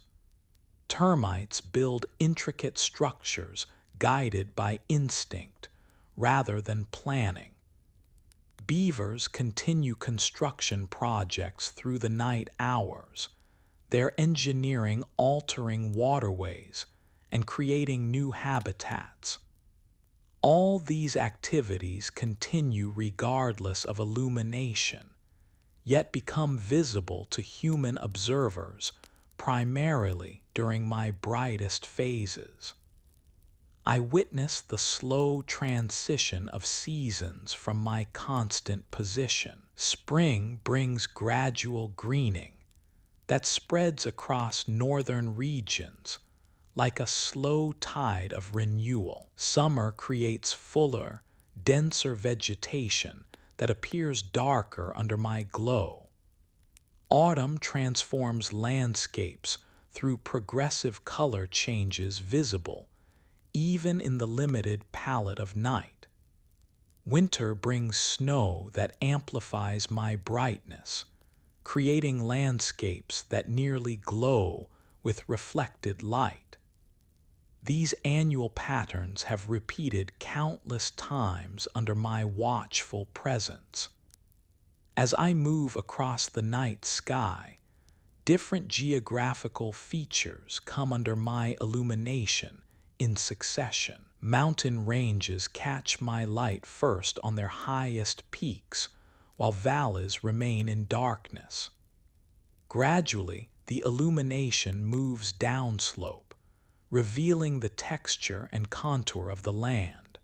Termites build intricate structures guided by instinct rather than planning. Beavers continue construction projects through the night hours, their engineering altering waterways and creating new habitats. All these activities continue regardless of illumination, yet become visible to human observers primarily during my brightest phases. I witness the slow transition of seasons from my constant position. Spring brings gradual greening that spreads across northern regions like a slow tide of renewal. Summer creates fuller, denser vegetation that appears darker under my glow. Autumn transforms landscapes through progressive color changes visible even in the limited palette of night. Winter brings snow that amplifies my brightness, creating landscapes that nearly glow with reflected light. These annual patterns have repeated countless times under my watchful presence. As I move across the night sky, different geographical features come under my illumination in succession. Mountain ranges catch my light first on their highest peaks, while valleys remain in darkness. Gradually, the illumination moves downslope, revealing the texture and contour of the land.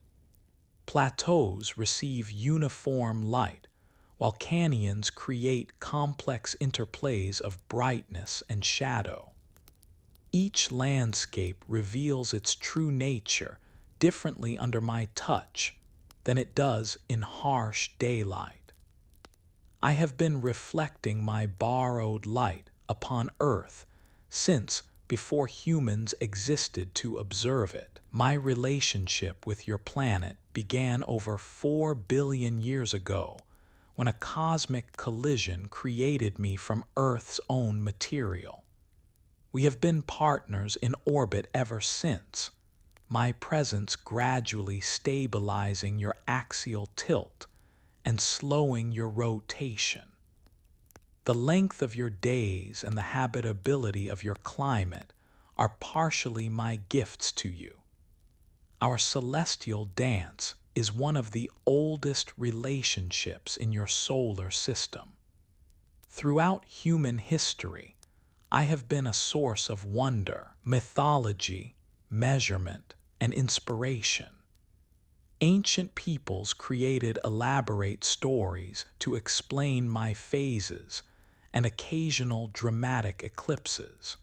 Plateaus receive uniform light, while canyons create complex interplays of brightness and shadow. Each landscape reveals its true nature differently under my touch than it does in harsh daylight. I have been reflecting my borrowed light upon earth since before humans existed to observe it. My relationship with your planet began over 4 billion years ago, when a cosmic collision created me from Earth's own material. We have been partners in orbit ever since, my presence gradually stabilizing your axial tilt and slowing your rotation. The length of your days and the habitability of your climate are partially my gifts to you. Our celestial dance is one of the oldest relationships in your solar system. Throughout human history, I have been a source of wonder, mythology, measurement, and inspiration. Ancient peoples created elaborate stories to explain my phases and occasional dramatic eclipses.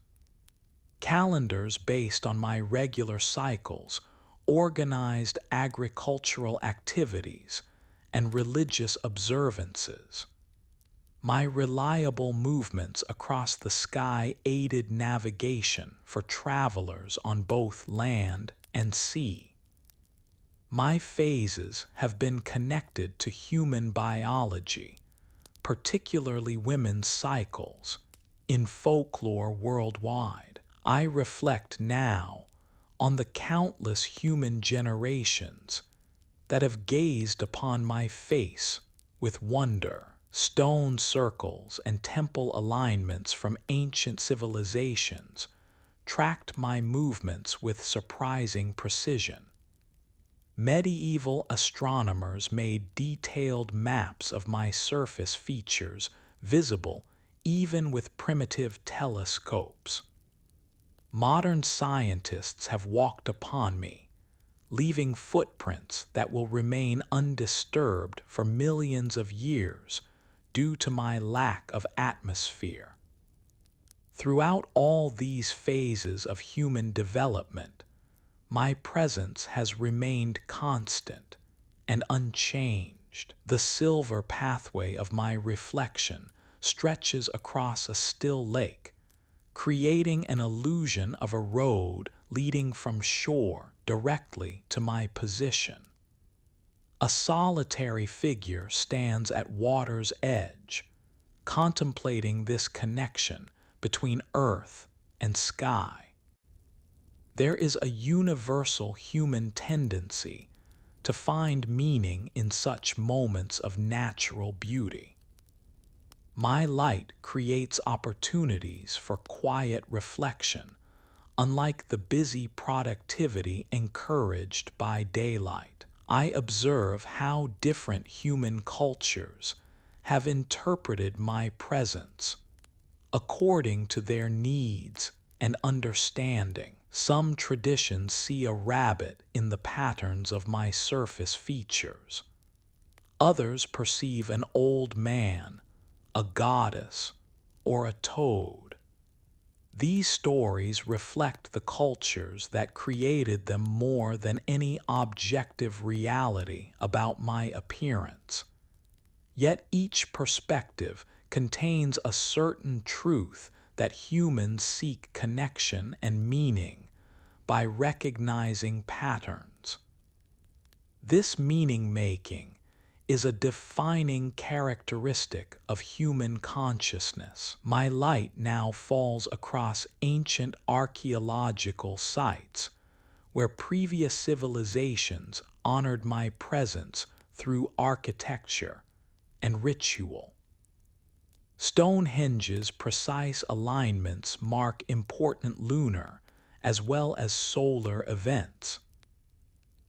Calendars based on my regular cycles organized agricultural activities and religious observances. My reliable movements across the sky aided navigation for travelers on both land and sea. My phases have been connected to human biology, particularly women's cycles, in folklore worldwide. I reflect now on the countless human generations that have gazed upon my face with wonder. Stone circles and temple alignments from ancient civilizations tracked my movements with surprising precision. Medieval astronomers made detailed maps of my surface features visible even with primitive telescopes. Modern scientists have walked upon me, leaving footprints that will remain undisturbed for millions of years due to my lack of atmosphere. Throughout all these phases of human development, my presence has remained constant and unchanged. The silver pathway of my reflection stretches across a still lake, creating an illusion of a road leading from shore directly to my position. A solitary figure stands at water's edge, contemplating this connection between earth and sky. There is a universal human tendency to find meaning in such moments of natural beauty. My light creates opportunities for quiet reflection, unlike the busy productivity encouraged by daylight. I observe how different human cultures have interpreted my presence according to their needs and understanding. Some traditions see a rabbit in the patterns of my surface features. Others perceive an old man, a goddess, or a toad. These stories reflect the cultures that created them more than any objective reality about my appearance. Yet each perspective contains a certain truth that humans seek connection and meaning by recognizing patterns. This meaning-making is a defining characteristic of human consciousness. My light now falls across ancient archaeological sites where previous civilizations honored my presence through architecture and ritual. Stonehenge's precise alignments mark important lunar as well as solar events.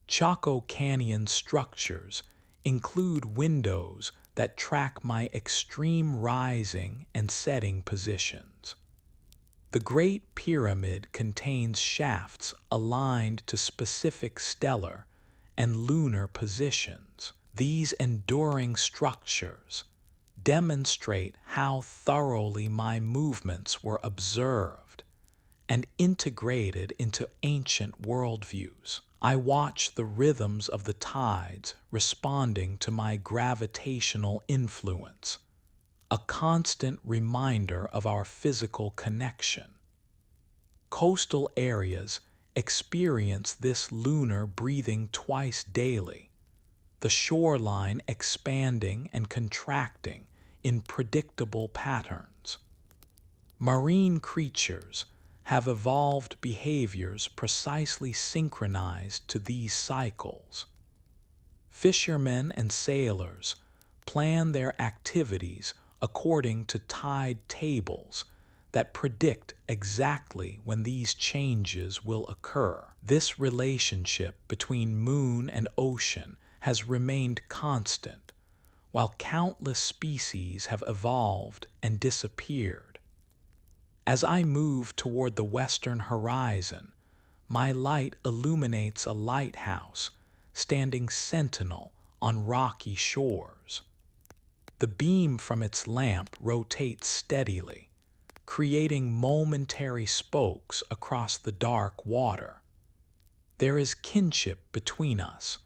Chaco Canyon structures include windows that track my extreme rising and setting positions. The Great Pyramid contains shafts aligned to specific stellar and lunar positions. These enduring structures demonstrate how thoroughly my movements were observed and integrated into ancient worldviews. I watch the rhythms of the tides responding to my gravitational influence, a constant reminder of our physical connection. Coastal areas experience this lunar breathing twice daily, the shoreline expanding and contracting in predictable patterns. Marine creatures have evolved behaviors precisely synchronized to these cycles. Fishermen and sailors plan their activities according to tide tables that predict exactly when these changes will occur. This relationship between moon and ocean has remained constant, while countless species have evolved and disappeared. As I move toward the western horizon, my light illuminates a lighthouse standing sentinel on rocky shores. The beam from its lamp rotates steadily, creating momentary spokes across the dark water. There is kinship between us,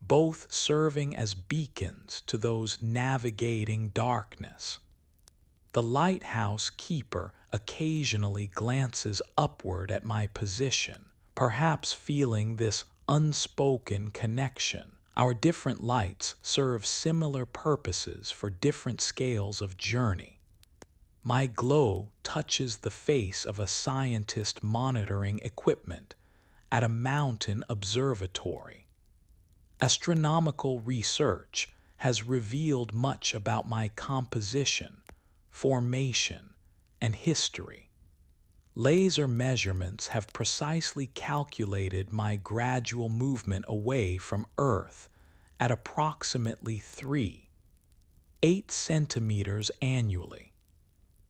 both serving as beacons to those navigating darkness. The lighthouse keeper occasionally glances upward at my position, perhaps feeling this unspoken connection. Our different lights serve similar purposes for different scales of journey. My glow touches the face of a scientist monitoring equipment at a mountain observatory. Astronomical research has revealed much about my composition, formation, and history. Laser measurements have precisely calculated my gradual movement away from Earth at approximately 3.8 centimeters annually.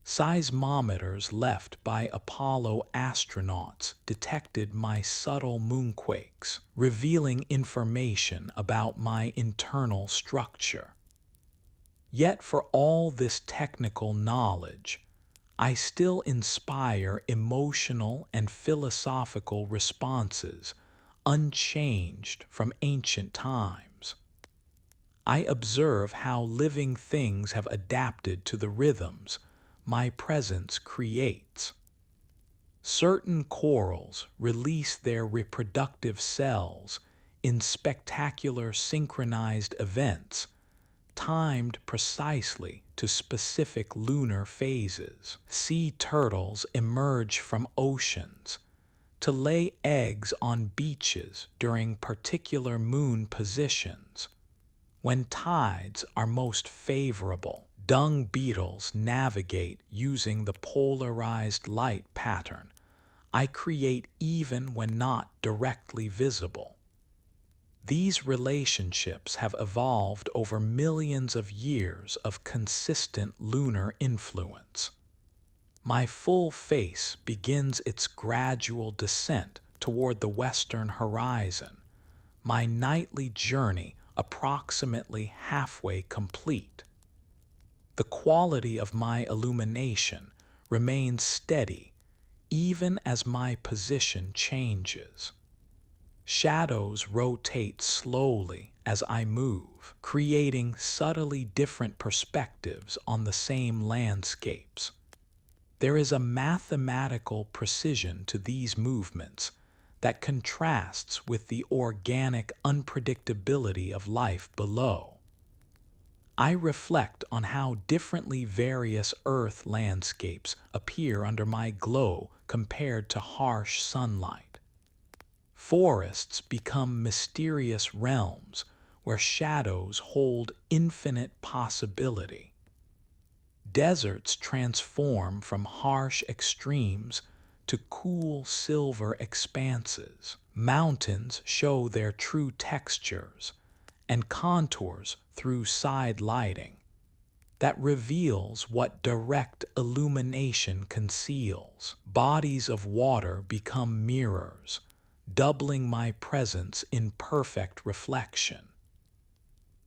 Seismometers left by Apollo astronauts detected my subtle moonquakes, revealing information about my internal structure. Yet for all this technical knowledge, I still inspire emotional and philosophical responses unchanged from ancient times. I observe how living things have adapted to the rhythms my presence creates. Certain corals release their reproductive cells in spectacular synchronized events, timed precisely to specific lunar phases. Sea turtles emerge from oceans to lay eggs on beaches during particular moon positions. When tides are most favorable, dung beetles navigate using the polarized light pattern I create even when not directly visible. These relationships have evolved over millions of years of consistent lunar influence. My full face begins its gradual descent toward the western horizon, my nightly journey approximately halfway complete. The quality of my illumination remains steady even as my position changes. Shadows rotate slowly as I move, creating subtly different perspectives on the same landscapes. There is a mathematical precision to these movements that contrasts with the organic unpredictability of life below. I reflect on how differently various Earth landscapes appear under my glow compared to harsh sunlight. Forests become mysterious realms where shadows hold infinite possibility. Deserts transform from harsh extremes to cool silver expanses. Mountains show their true textures and contours through side lighting that reveals what direct illumination conceals. Bodies of water become mirrors, doubling my presence in perfect reflection.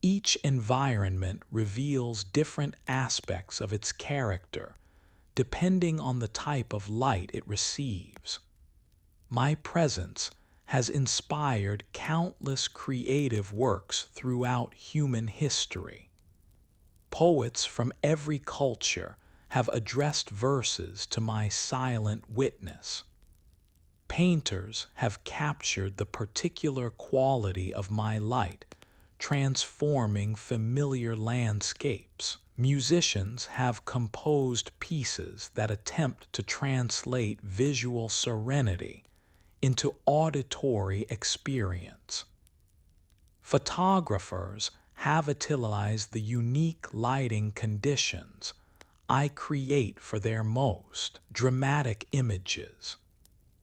Each environment reveals different aspects of its character, depending on the type of light it receives. My presence has inspired countless creative works throughout human history. Poets from every culture have addressed verses to my silent witness. Painters have captured the particular quality of my light, transforming familiar landscapes. Musicians have composed pieces that attempt to translate visual serenity into auditory experience. Photographers have utilized the unique lighting conditions I create for their most dramatic images.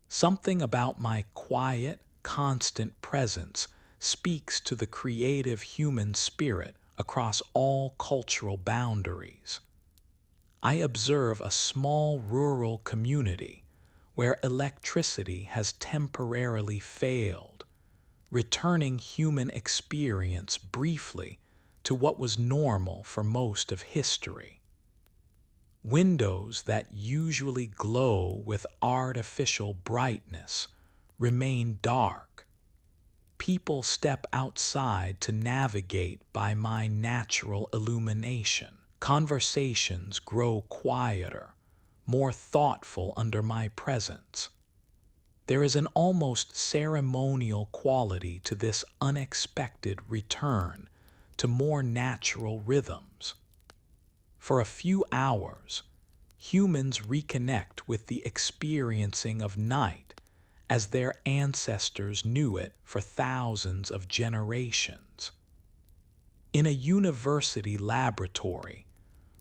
Something about my quiet, constant presence speaks to the creative human spirit across all cultural boundaries. I observe a small rural community where electricity has temporarily failed, returning human experience briefly to what was normal for most of history. Windows that usually glow with artificial brightness remain dark. People step outside to navigate by my natural illumination. Conversations grow quieter, more thoughtful under my presence. There is an almost ceremonial quality to this unexpected return to more natural rhythms. For a few hours, humans reconnect with the experiencing of night as their ancestors knew it for thousands of generations. In a university laboratory,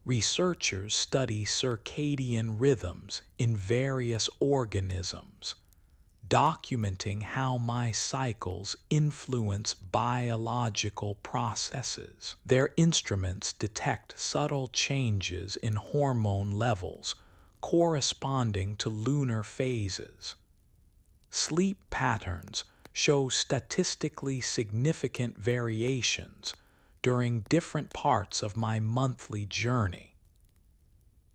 researchers study circadian rhythms in various organisms, documenting how my cycles influence biological processes. Their instruments detect subtle changes in hormone levels corresponding to lunar phases. Sleep patterns show statistically significant variations during different parts of my monthly journey.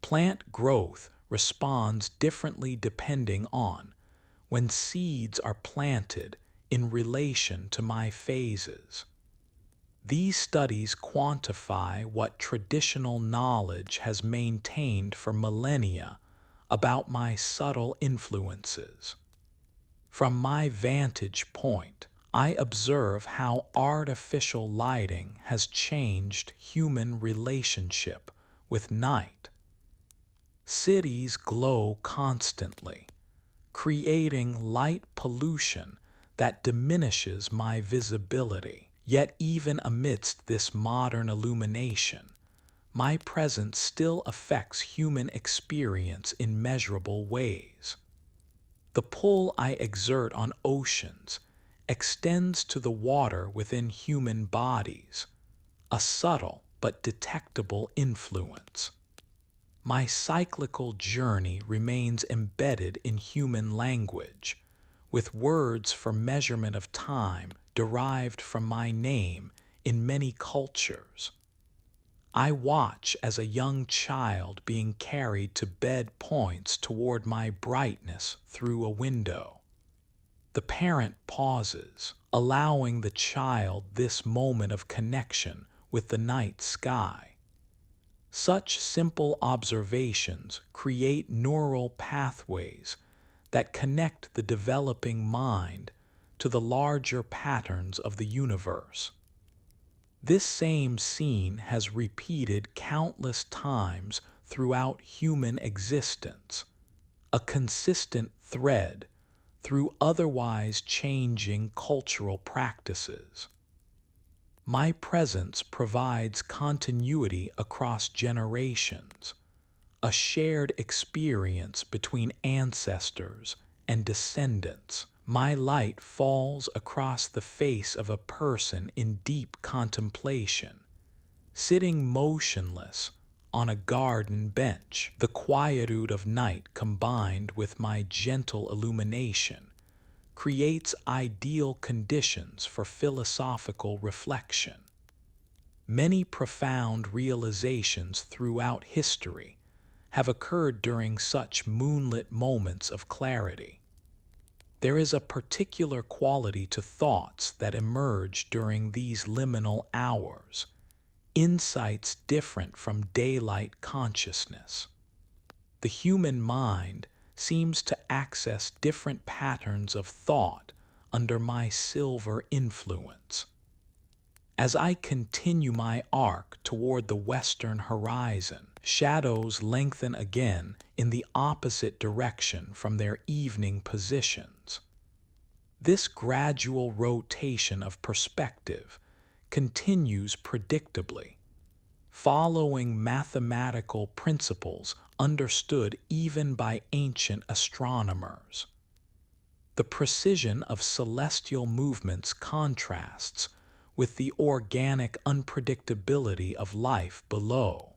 Plant growth responds differently depending on when seeds are planted in relation to my phases. These studies quantify what traditional knowledge has maintained for millennia about my subtle influences. From my vantage point, I observe how artificial lighting has changed human relationship with night. Cities glow constantly, creating light pollution that diminishes my visibility. Yet even amidst this modern illumination, my presence still affects human experience in measurable ways. The pull I exert on oceans extends to the water within human bodies, a subtle but detectable influence. My cyclical journey remains embedded in human language, with words for measurement of time derived from my name in many cultures. I watch as a young child being carried to bed points toward my brightness through a window. The parent pauses, allowing the child this moment of connection with the night sky. Such simple observations create neural pathways that connect the developing mind to the larger patterns of the universe. This same scene has repeated countless times throughout human existence, a consistent thread through otherwise changing cultural practices. My presence provides continuity across generations, a shared experience between ancestors and descendants. My light falls across the face of a person in deep contemplation, sitting motionless on a garden bench. The quietude of night combined with my gentle illumination creates ideal conditions for philosophical reflection. Many profound realizations throughout history have occurred during such moonlit moments of clarity. There is a particular quality to thoughts that emerge during these liminal hours, insights different from daylight consciousness. The human mind seems to access different patterns of thought under my silver influence. As I continue my arc toward the western horizon, shadows lengthen again in the opposite direction from their evening positions. This gradual rotation of perspective continues predictably, following mathematical principles understood even by ancient astronomers. The precision of celestial movements contrasts with the organic unpredictability of life below.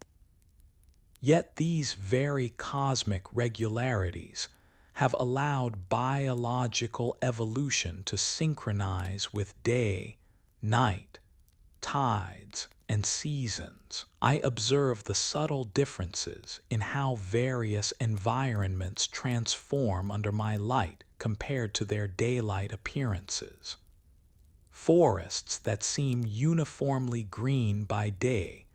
Yet these very cosmic regularities have allowed biological evolution to synchronize with day, night, tides, and seasons. I observe the subtle differences in how various environments transform under my light compared to their daylight appearances. Forests that seem uniformly green by day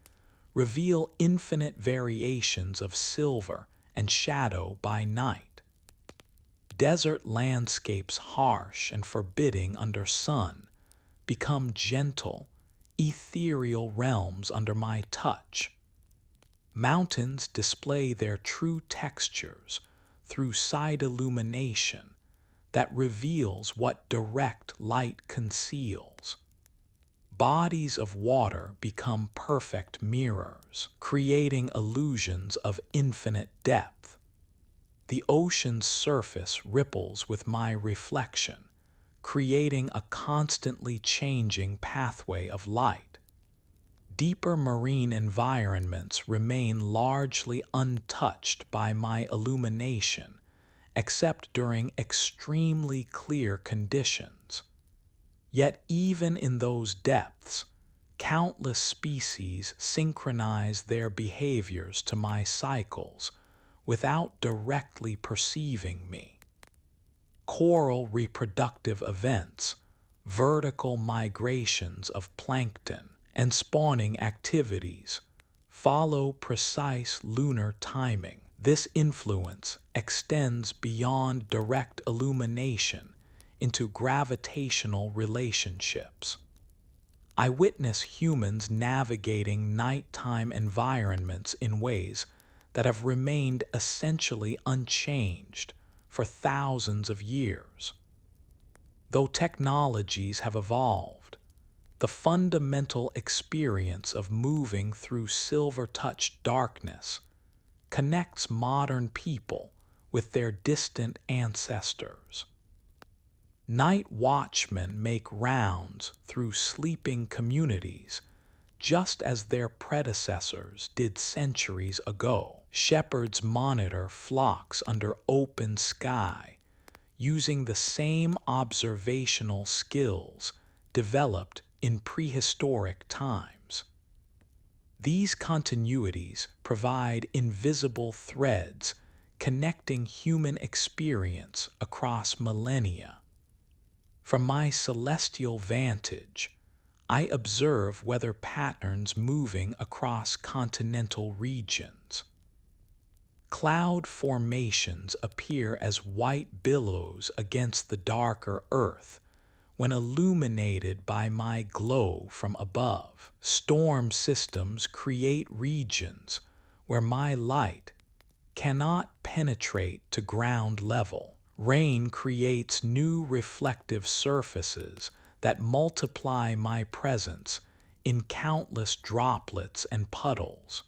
reveal infinite variations of silver and shadow by night. Desert landscapes harsh and forbidding under sun become gentle, ethereal realms under my touch. Mountains display their true textures through side illumination that reveals what direct light conceals. Bodies of water become perfect mirrors, creating illusions of infinite depth. The ocean's surface ripples with my reflection, creating a constantly changing pathway of light. Deeper marine environments remain largely untouched by my illumination, except during extremely clear conditions. Yet even in those depths, countless species synchronize their behaviors to my cycles without directly perceiving me. Coral reproductive events, vertical migrations of plankton, and spawning activities follow precise lunar timing. This influence extends beyond direct illumination into gravitational relationships. I witness humans navigating nighttime environments in ways that have remained essentially unchanged for thousands of years. Though technologies have evolved, the fundamental experience of moving through silver-touched darkness connects modern people with their distant ancestors. Night watchmen make rounds through sleeping communities just as their predecessors did centuries ago. Shepherds monitor flocks under open sky, using the same observational skills developed in prehistoric times. These continuities provide invisible threads connecting human experience across millennia. From my celestial vantage, I observe weather patterns moving across continental regions. Cloud formations appear as white billows against the darker earth when illuminated by my glow from above. Storm systems create regions where my light cannot penetrate to ground level. Rain creates new reflective surfaces that multiply my presence in countless droplets and puddles.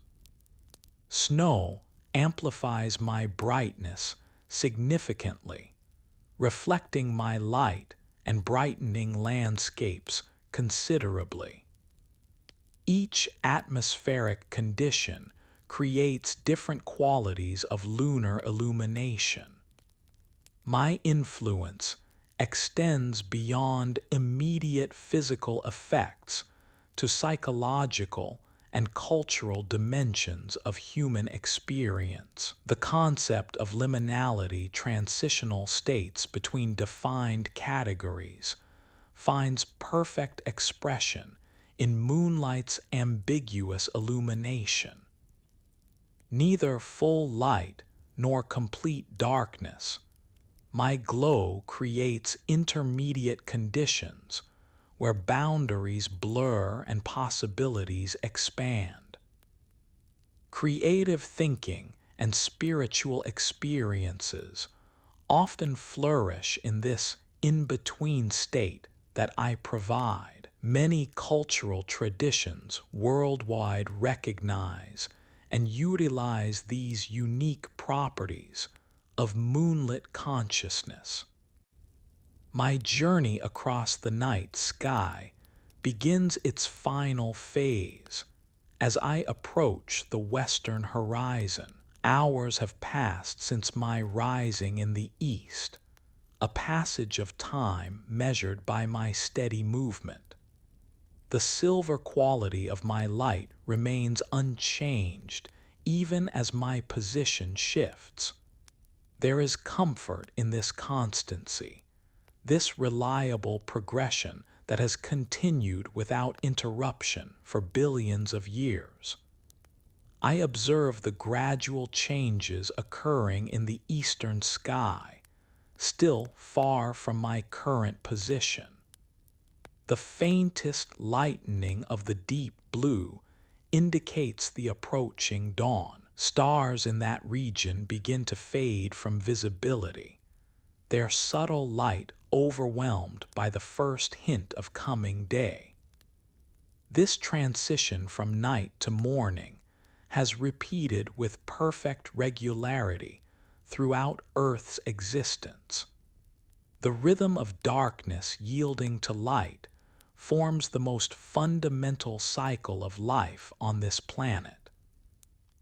Snow amplifies my brightness significantly, reflecting my light and brightening landscapes considerably. Each atmospheric condition creates different qualities of lunar illumination. My influence extends beyond immediate physical effects to psychological and cultural dimensions of human experience. The concept of liminality, transitional states between defined categories, finds perfect expression in moonlight's ambiguous illumination. Neither full light nor complete darkness. My glow creates intermediate conditions where boundaries blur and possibilities expand. Creative thinking and spiritual experiences often flourish in this in-between state that I provide. Many cultural traditions worldwide recognize and utilize these unique properties of moonlit consciousness. My journey across the night sky begins its final phase as I approach the western horizon. Hours have passed since my rising in the east, a passage of time measured by my steady movement. The silver quality of my light remains unchanged even as my position shifts. There is comfort in this constancy, this reliable progression that has continued without interruption for billions of years. I observe the gradual changes occurring in the eastern sky, still far from my current position. The faintest lightening of the deep blue indicates the approaching dawn. Stars in that region begin to fade from visibility, their subtle light overwhelmed by the first hint of coming day. This transition from night to morning has repeated with perfect regularity throughout Earth's existence. The rhythm of darkness yielding to light forms the most fundamental cycle of life on this planet.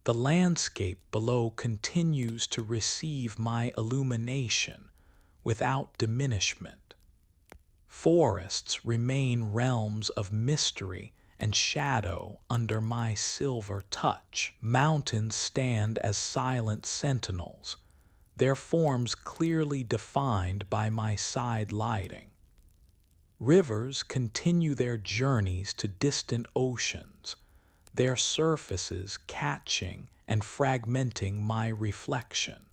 The landscape below continues to receive my illumination without diminishment. Forests remain realms of mystery and shadow under my silver touch. Mountains stand as silent sentinels, their forms clearly defined by my side lighting. Rivers continue their journeys to distant oceans, their surfaces catching and fragmenting my reflection.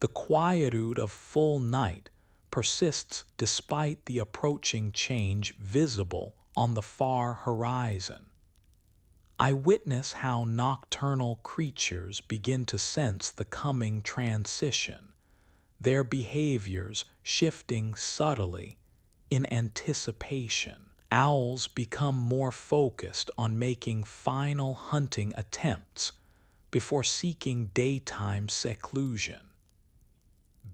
The quietude of full night persists despite the approaching change visible on the far horizon. I witness how nocturnal creatures begin to sense the coming transition, their behaviors shifting subtly in anticipation. Owls become more focused on making final hunting attempts before seeking daytime seclusion.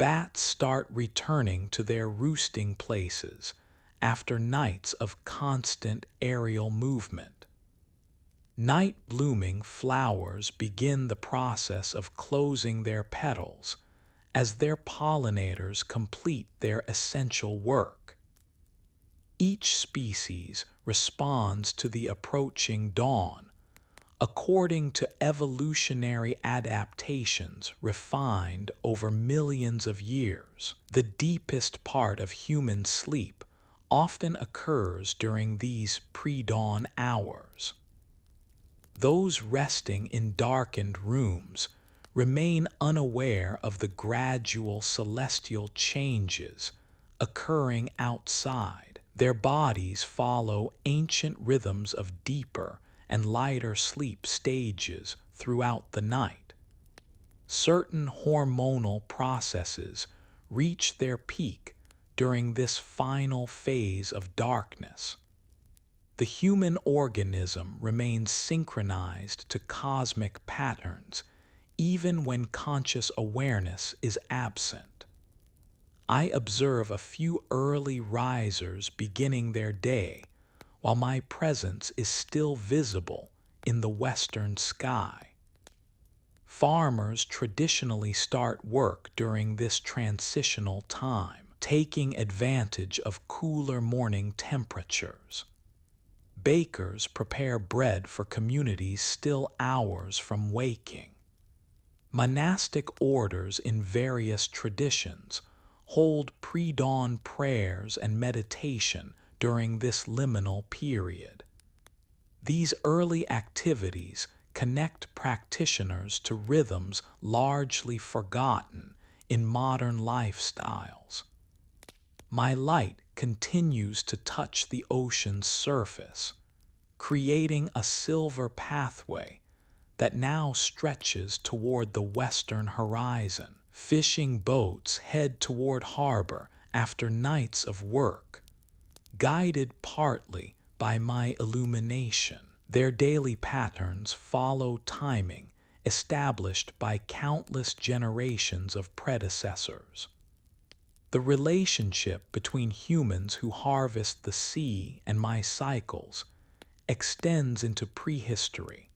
Bats start returning to their roosting places after nights of constant aerial movement. Night-blooming flowers begin the process of closing their petals as their pollinators complete their essential work. Each species responds to the approaching dawn according to evolutionary adaptations refined over millions of years. The deepest part of human sleep often occurs during these pre-dawn hours. Those resting in darkened rooms remain unaware of the gradual celestial changes occurring outside. Their bodies follow ancient rhythms of deeper and lighter sleep stages throughout the night. Certain hormonal processes reach their peak during this final phase of darkness. The human organism remains synchronized to cosmic patterns even when conscious awareness is absent. I observe a few early risers beginning their day while my presence is still visible in the western sky. Farmers traditionally start work during this transitional time, taking advantage of cooler morning temperatures. Bakers prepare bread for communities still hours from waking. Monastic orders in various traditions hold pre-dawn prayers and meditation during this liminal period. These early activities connect practitioners to rhythms largely forgotten in modern lifestyles. My light continues to touch the ocean's surface, creating a silver pathway that now stretches toward the western horizon. Fishing boats head toward harbor after nights of work, guided partly by my illumination. Their daily patterns follow timing established by countless generations of predecessors. The relationship between humans who harvest the sea and my cycles extends into prehistory.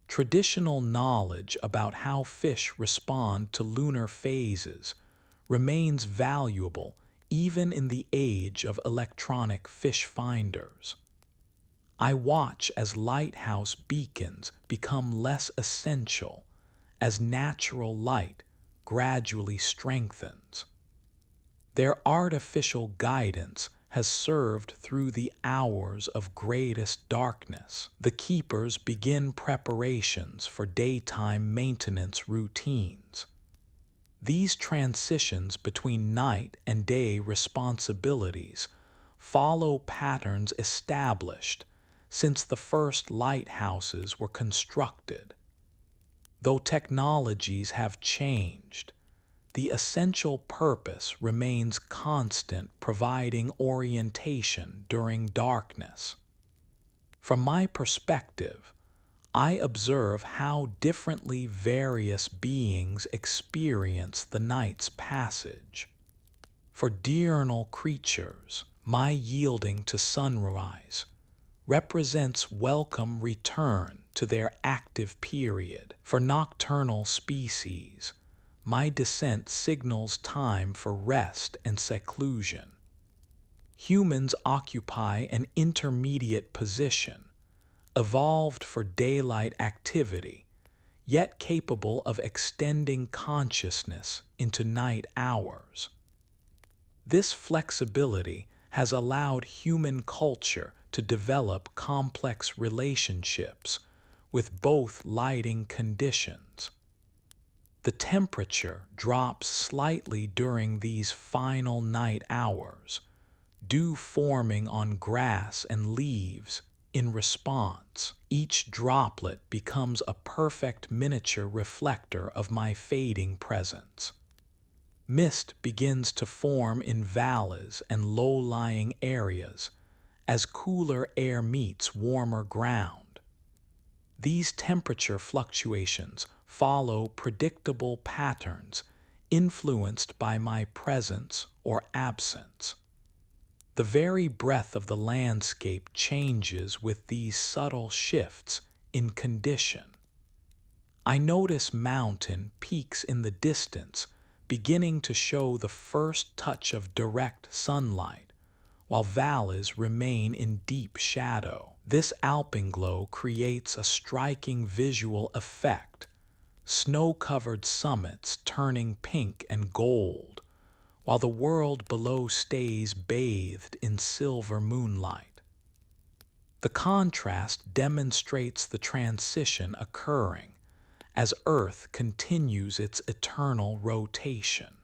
Traditional knowledge about how fish respond to lunar phases remains valuable even in the age of electronic fish finders. I watch as lighthouse beacons become less essential as natural light gradually strengthens. Their artificial guidance has served through the hours of greatest darkness. The keepers begin preparations for daytime maintenance routines. These transitions between night and day responsibilities follow patterns established since the first lighthouses were constructed. Though technologies have changed, the essential purpose remains constant, providing orientation during darkness. From my perspective, I observe how differently various beings experience the night's passage. For diurnal creatures, my yielding to sunrise represents welcome return to their active period. For nocturnal species, my descent signals time for rest and seclusion. Humans occupy an intermediate position, evolved for daylight activity, yet capable of extending consciousness into night hours. This flexibility has allowed human culture to develop complex relationships with both lighting conditions. The temperature drops slightly during these final night hours, dew forming on grass and leaves in response. Each droplet becomes a perfect miniature reflector of my fading presence. Mist begins to form in valleys and low-lying areas as cooler air meets warmer ground. These temperature fluctuations follow predictable patterns influenced by my presence or absence. The very breadth of the landscape changes with these subtle shifts in condition. I notice mountain peaks in the distance beginning to show the first touch of direct sunlight, while valleys remain in deep shadow. This alpenglow creates a striking visual effect, snow-covered summits turning pink and gold, while the world below stays bathed in silver moonlight. The contrast demonstrates the transition occurring as Earth continues its eternal rotation.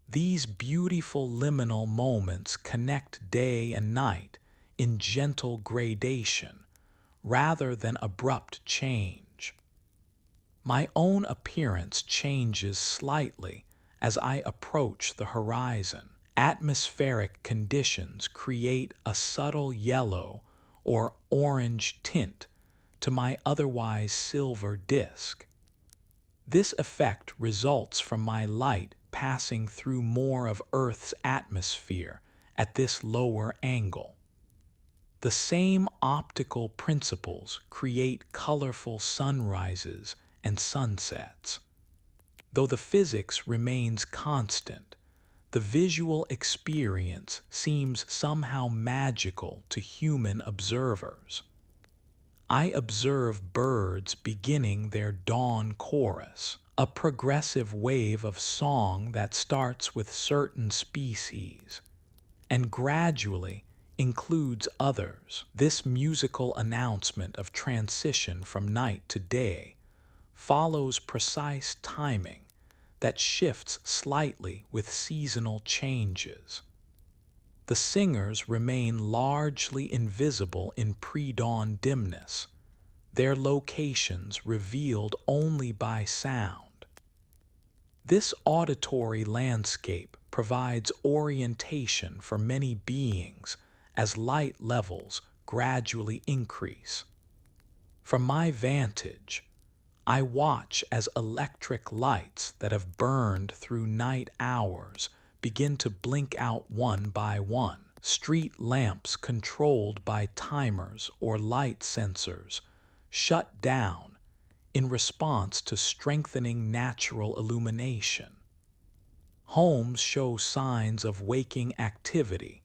These beautiful liminal moments connect day and night in gentle gradation rather than abrupt change. My own appearance changes slightly as I approach the horizon. Atmospheric conditions create a subtle yellow or orange tint to my otherwise silver disk. This effect results from my light passing through more of Earth's atmosphere at this lower angle. The same optical principles create colorful sunrises and sunsets. Though the physics remains constant, the visual experience seems somehow magical to human observers. I observe birds beginning their dawn chorus, a progressive wave of song that starts with certain species and gradually includes others. This musical announcement of transition from night to day follows precise timing that shifts slightly with seasonal changes. The singers remain largely invisible in pre-dawn dimness, their locations revealed only by sound. This auditory landscape provides orientation for many beings as light levels gradually increase. From my vantage, I watch as electric lights that have burned through night hours begin to blink out one by one. Street lamps controlled by timers or light sensors shut down in response to strengthening natural illumination. Homes show signs of waking activity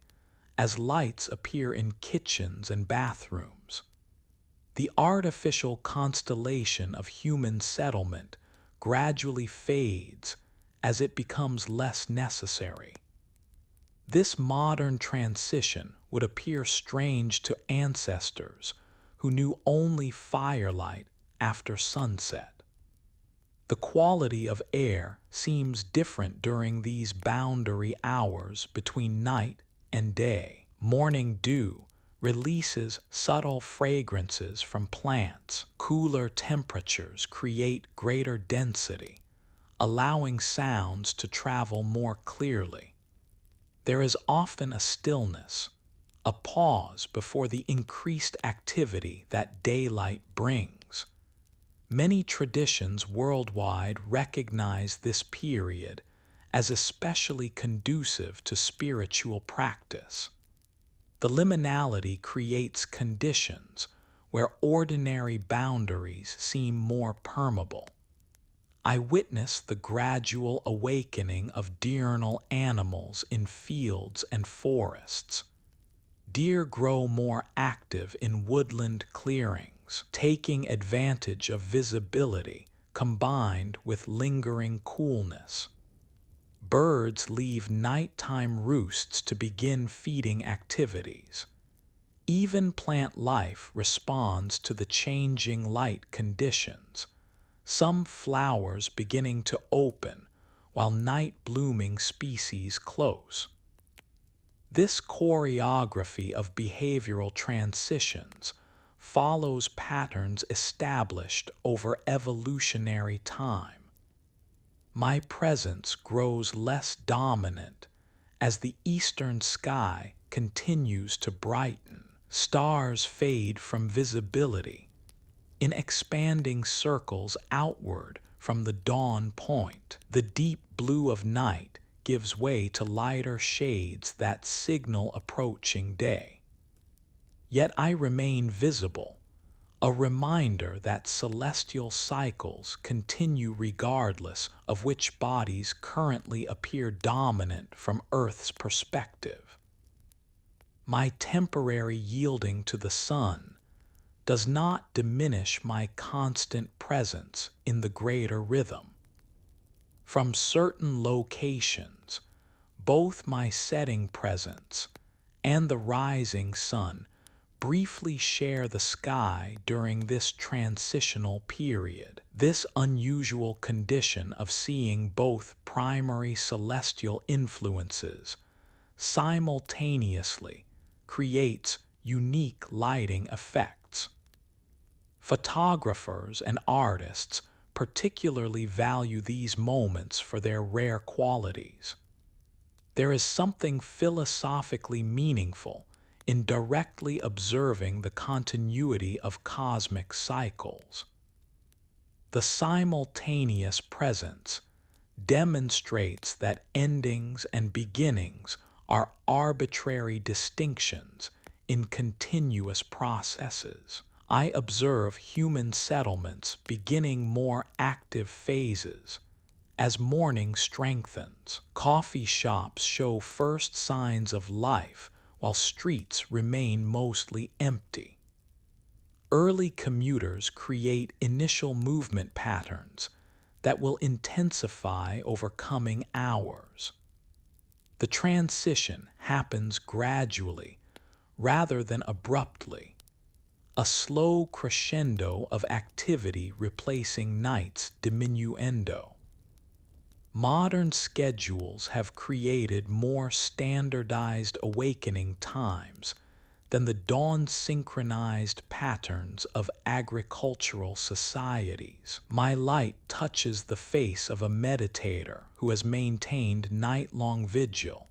as lights appear in kitchens and bathrooms. The artificial constellation of human settlement gradually fades as it becomes less necessary. This modern transition would appear strange to ancestors who knew only firelight after sunset. The quality of air seems different during these boundary hours between night and day. Morning dew releases subtle fragrances from plants. Cooler temperatures create greater density, allowing sounds to travel more clearly. There is often a stillness, a pause before the increased activity that daylight brings. Many traditions worldwide recognize this period as especially conducive to spiritual practice. The liminality creates conditions where ordinary boundaries seem more permeable. I witness the gradual awakening of diurnal animals in fields and forests. Deer grow more active in woodland clearings, taking advantage of visibility combined with lingering coolness. Birds leave nighttime roosts to begin feeding activities. Even plant life responds to the changing light conditions, some flowers beginning to open while night-blooming species close. This choreography of behavioral transitions follows patterns established over evolutionary time. My presence grows less dominant as the eastern sky continues to brighten. Stars fade from visibility in expanding circles outward from the dawn point. The deep blue of night gives way to lighter shades that signal approaching day. Yet I remain visible, a reminder that celestial cycles continue regardless of which bodies currently appear dominant from Earth's perspective. My temporary yielding to the sun does not diminish my constant presence in the greater rhythm. From certain locations, both my setting presence and the rising sun briefly share the sky during this transitional period. This unusual condition of seeing both primary celestial influences simultaneously creates unique lighting effects. Photographers and artists particularly value these moments for their rare qualities. There is something philosophically meaningful in directly observing the continuity of cosmic cycles. The simultaneous presence demonstrates that endings and beginnings are arbitrary distinctions in continuous processes. I observe human settlements beginning more active phases. As morning strengthens, coffee shops show first signs of life while streets remain mostly empty. Early commuters create initial movement patterns that will intensify over coming hours. The transition happens gradually, rather than abruptly, a slow crescendo of activity replacing night's diminuendo. Modern schedules have created more standardized awakening times than the dawn-synchronized patterns of agricultural societies. My light touches the face of a meditator who has maintained night-long vigil,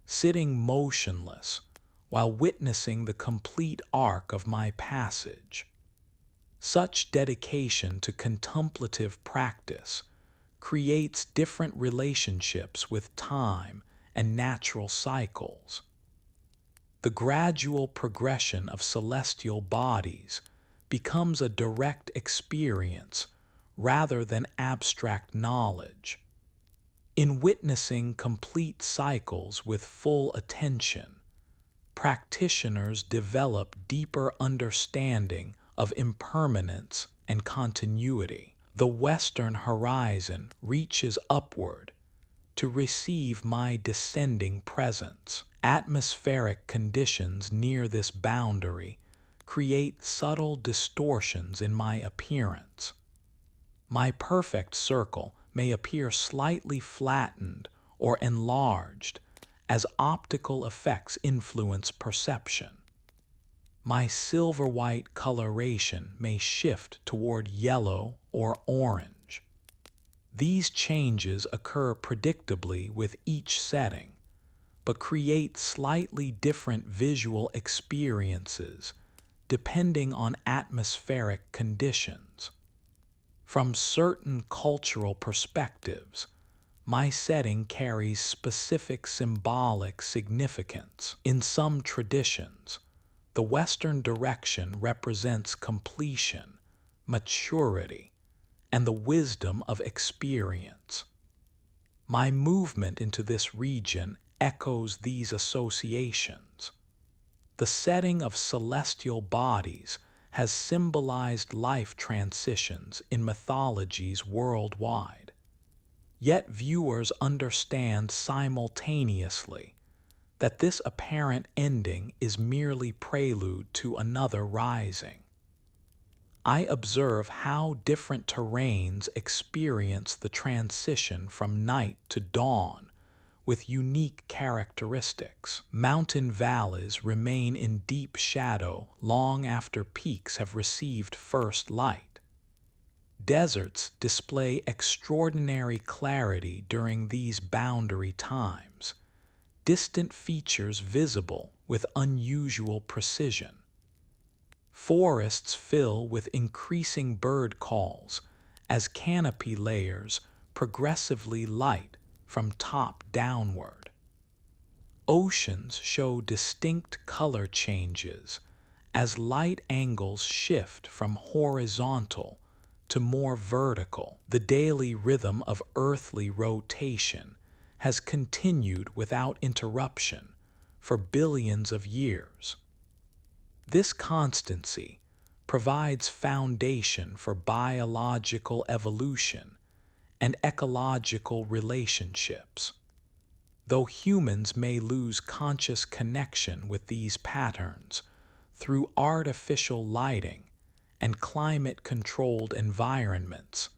sitting motionless while witnessing the complete arc of my passage. Such dedication to contemplative practice creates different relationships with time and natural cycles. The gradual progression of celestial bodies becomes a direct experience rather than abstract knowledge. In witnessing complete cycles with full attention, practitioners develop deeper understanding of impermanence and continuity. The western horizon reaches upward to receive my descending presence. Atmospheric conditions near this boundary create subtle distortions in my appearance. My perfect circle may appear slightly flattened or enlarged as optical effects influence perception. My silver-white coloration may shift toward yellow or orange. These changes occur predictably with each setting, but create slightly different visual experiences depending on atmospheric conditions. From certain cultural perspectives, my setting carries specific symbolic significance. In some traditions, the Western direction represents completion, maturity, and the wisdom of experience. My movement into this region echoes these associations. The setting of celestial bodies has symbolized life transitions in mythologies worldwide. Yet viewers understand simultaneously that this apparent ending is merely prelude to another rising. I observe how different terrains experience the transition from night to dawn with unique characteristics. Mountain valleys remain in deep shadow long after peaks have received first light. Deserts display extraordinary clarity during these boundary times, distant features visible with unusual precision. Forests fill with increasing bird calls as canopy layers progressively light from top downward. Oceans show distinct color changes as light angles shift from horizontal to more vertical. The daily rhythm of earthly rotation has continued without interruption for billions of years. This constancy provides foundation for biological evolution and ecological relationships. Though humans may lose conscious connection with these patterns through artificial lighting and climate-controlled environments,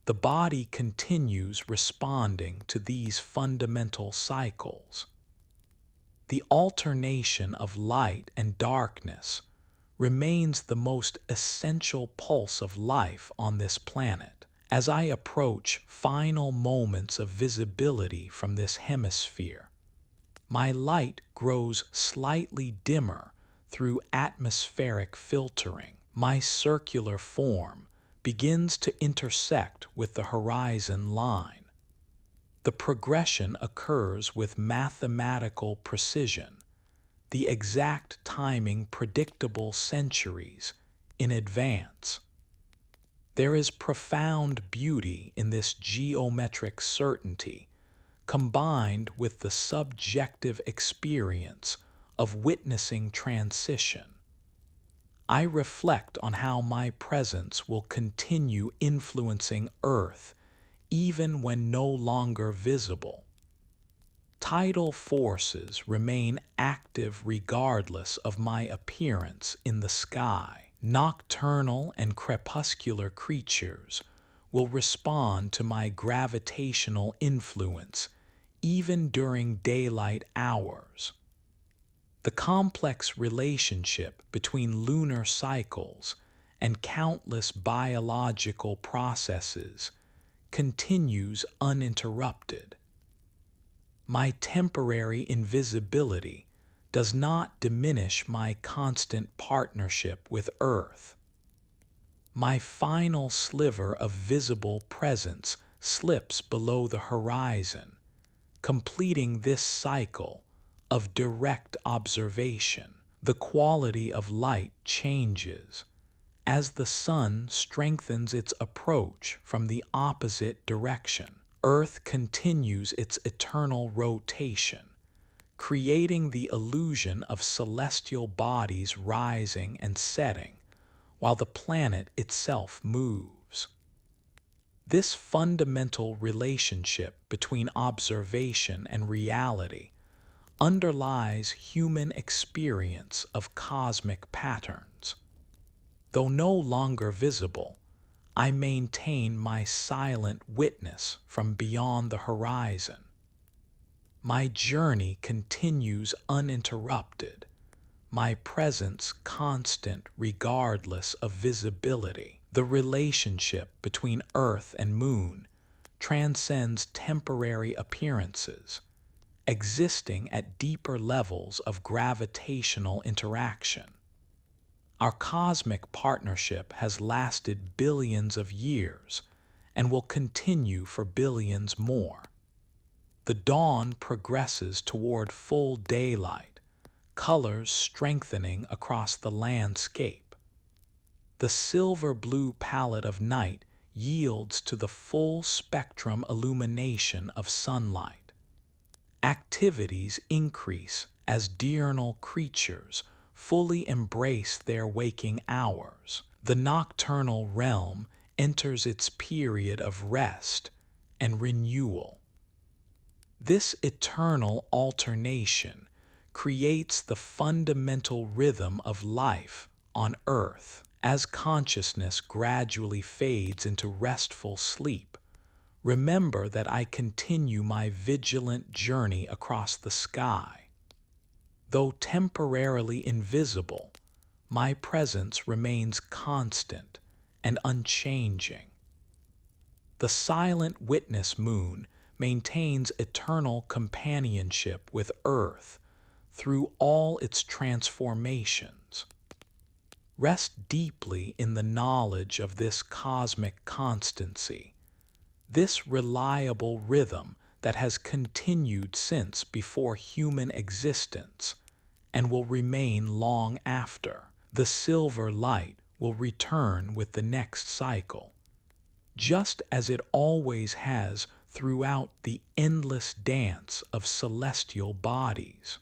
the body continues responding to these fundamental cycles. The alternation of light and darkness remains the most essential pulse of life on this planet. As I approach final moments of visibility from this hemisphere, my light grows slightly dimmer through atmospheric filtering. My circular form begins to intersect with the horizon line. The progression occurs with mathematical precision, the exact timing predictable centuries in advance. There is profound beauty in this geometric certainty, combined with the subjective experience of witnessing transition. I reflect on how my presence will continue influencing Earth even when no longer visible. Tidal forces remain active regardless of my appearance in the sky. Nocturnal and crepuscular creatures will respond to my gravitational influence even during daylight hours. The complex relationship between lunar cycles and countless biological processes continues uninterrupted. My temporary invisibility does not diminish my constant partnership with Earth. My final sliver of visible presence slips below the horizon, completing this cycle of direct observation. The quality of light changes as the sun strengthens its approach from the opposite direction. Earth continues its eternal rotation, creating the illusion of celestial bodies rising and setting while the planet itself moves. This fundamental relationship between observation and reality underlies human experience of cosmic patterns. Though no longer visible, I maintain my silent witness from beyond the horizon. My journey continues uninterrupted, my presence constant regardless of visibility. The relationship between Earth and Moon transcends temporary appearances, existing at deeper levels of gravitational interaction. Our cosmic partnership has lasted billions of years and will continue for billions more. The dawn progresses toward full daylight, colors strengthening across the landscape. The silver-blue palette of night yields to the full spectrum illumination of sunlight. Activities increase as diurnal creatures fully embrace their waking hours. The nocturnal realm enters its period of rest and renewal. This eternal alternation creates the fundamental rhythm of life on Earth. As consciousness gradually fades into restful sleep, remember that I continue my vigilant journey across the sky. Though temporarily invisible, my presence remains constant and unchanging. The silent witness moon maintains eternal companionship with Earth through all its transformations. Rest deeply in the knowledge of this cosmic constancy, this reliable rhythm that has continued since before human existence and will remain long after. The silver light will return with the next cycle, just as it always has throughout the endless dance of celestial bodies.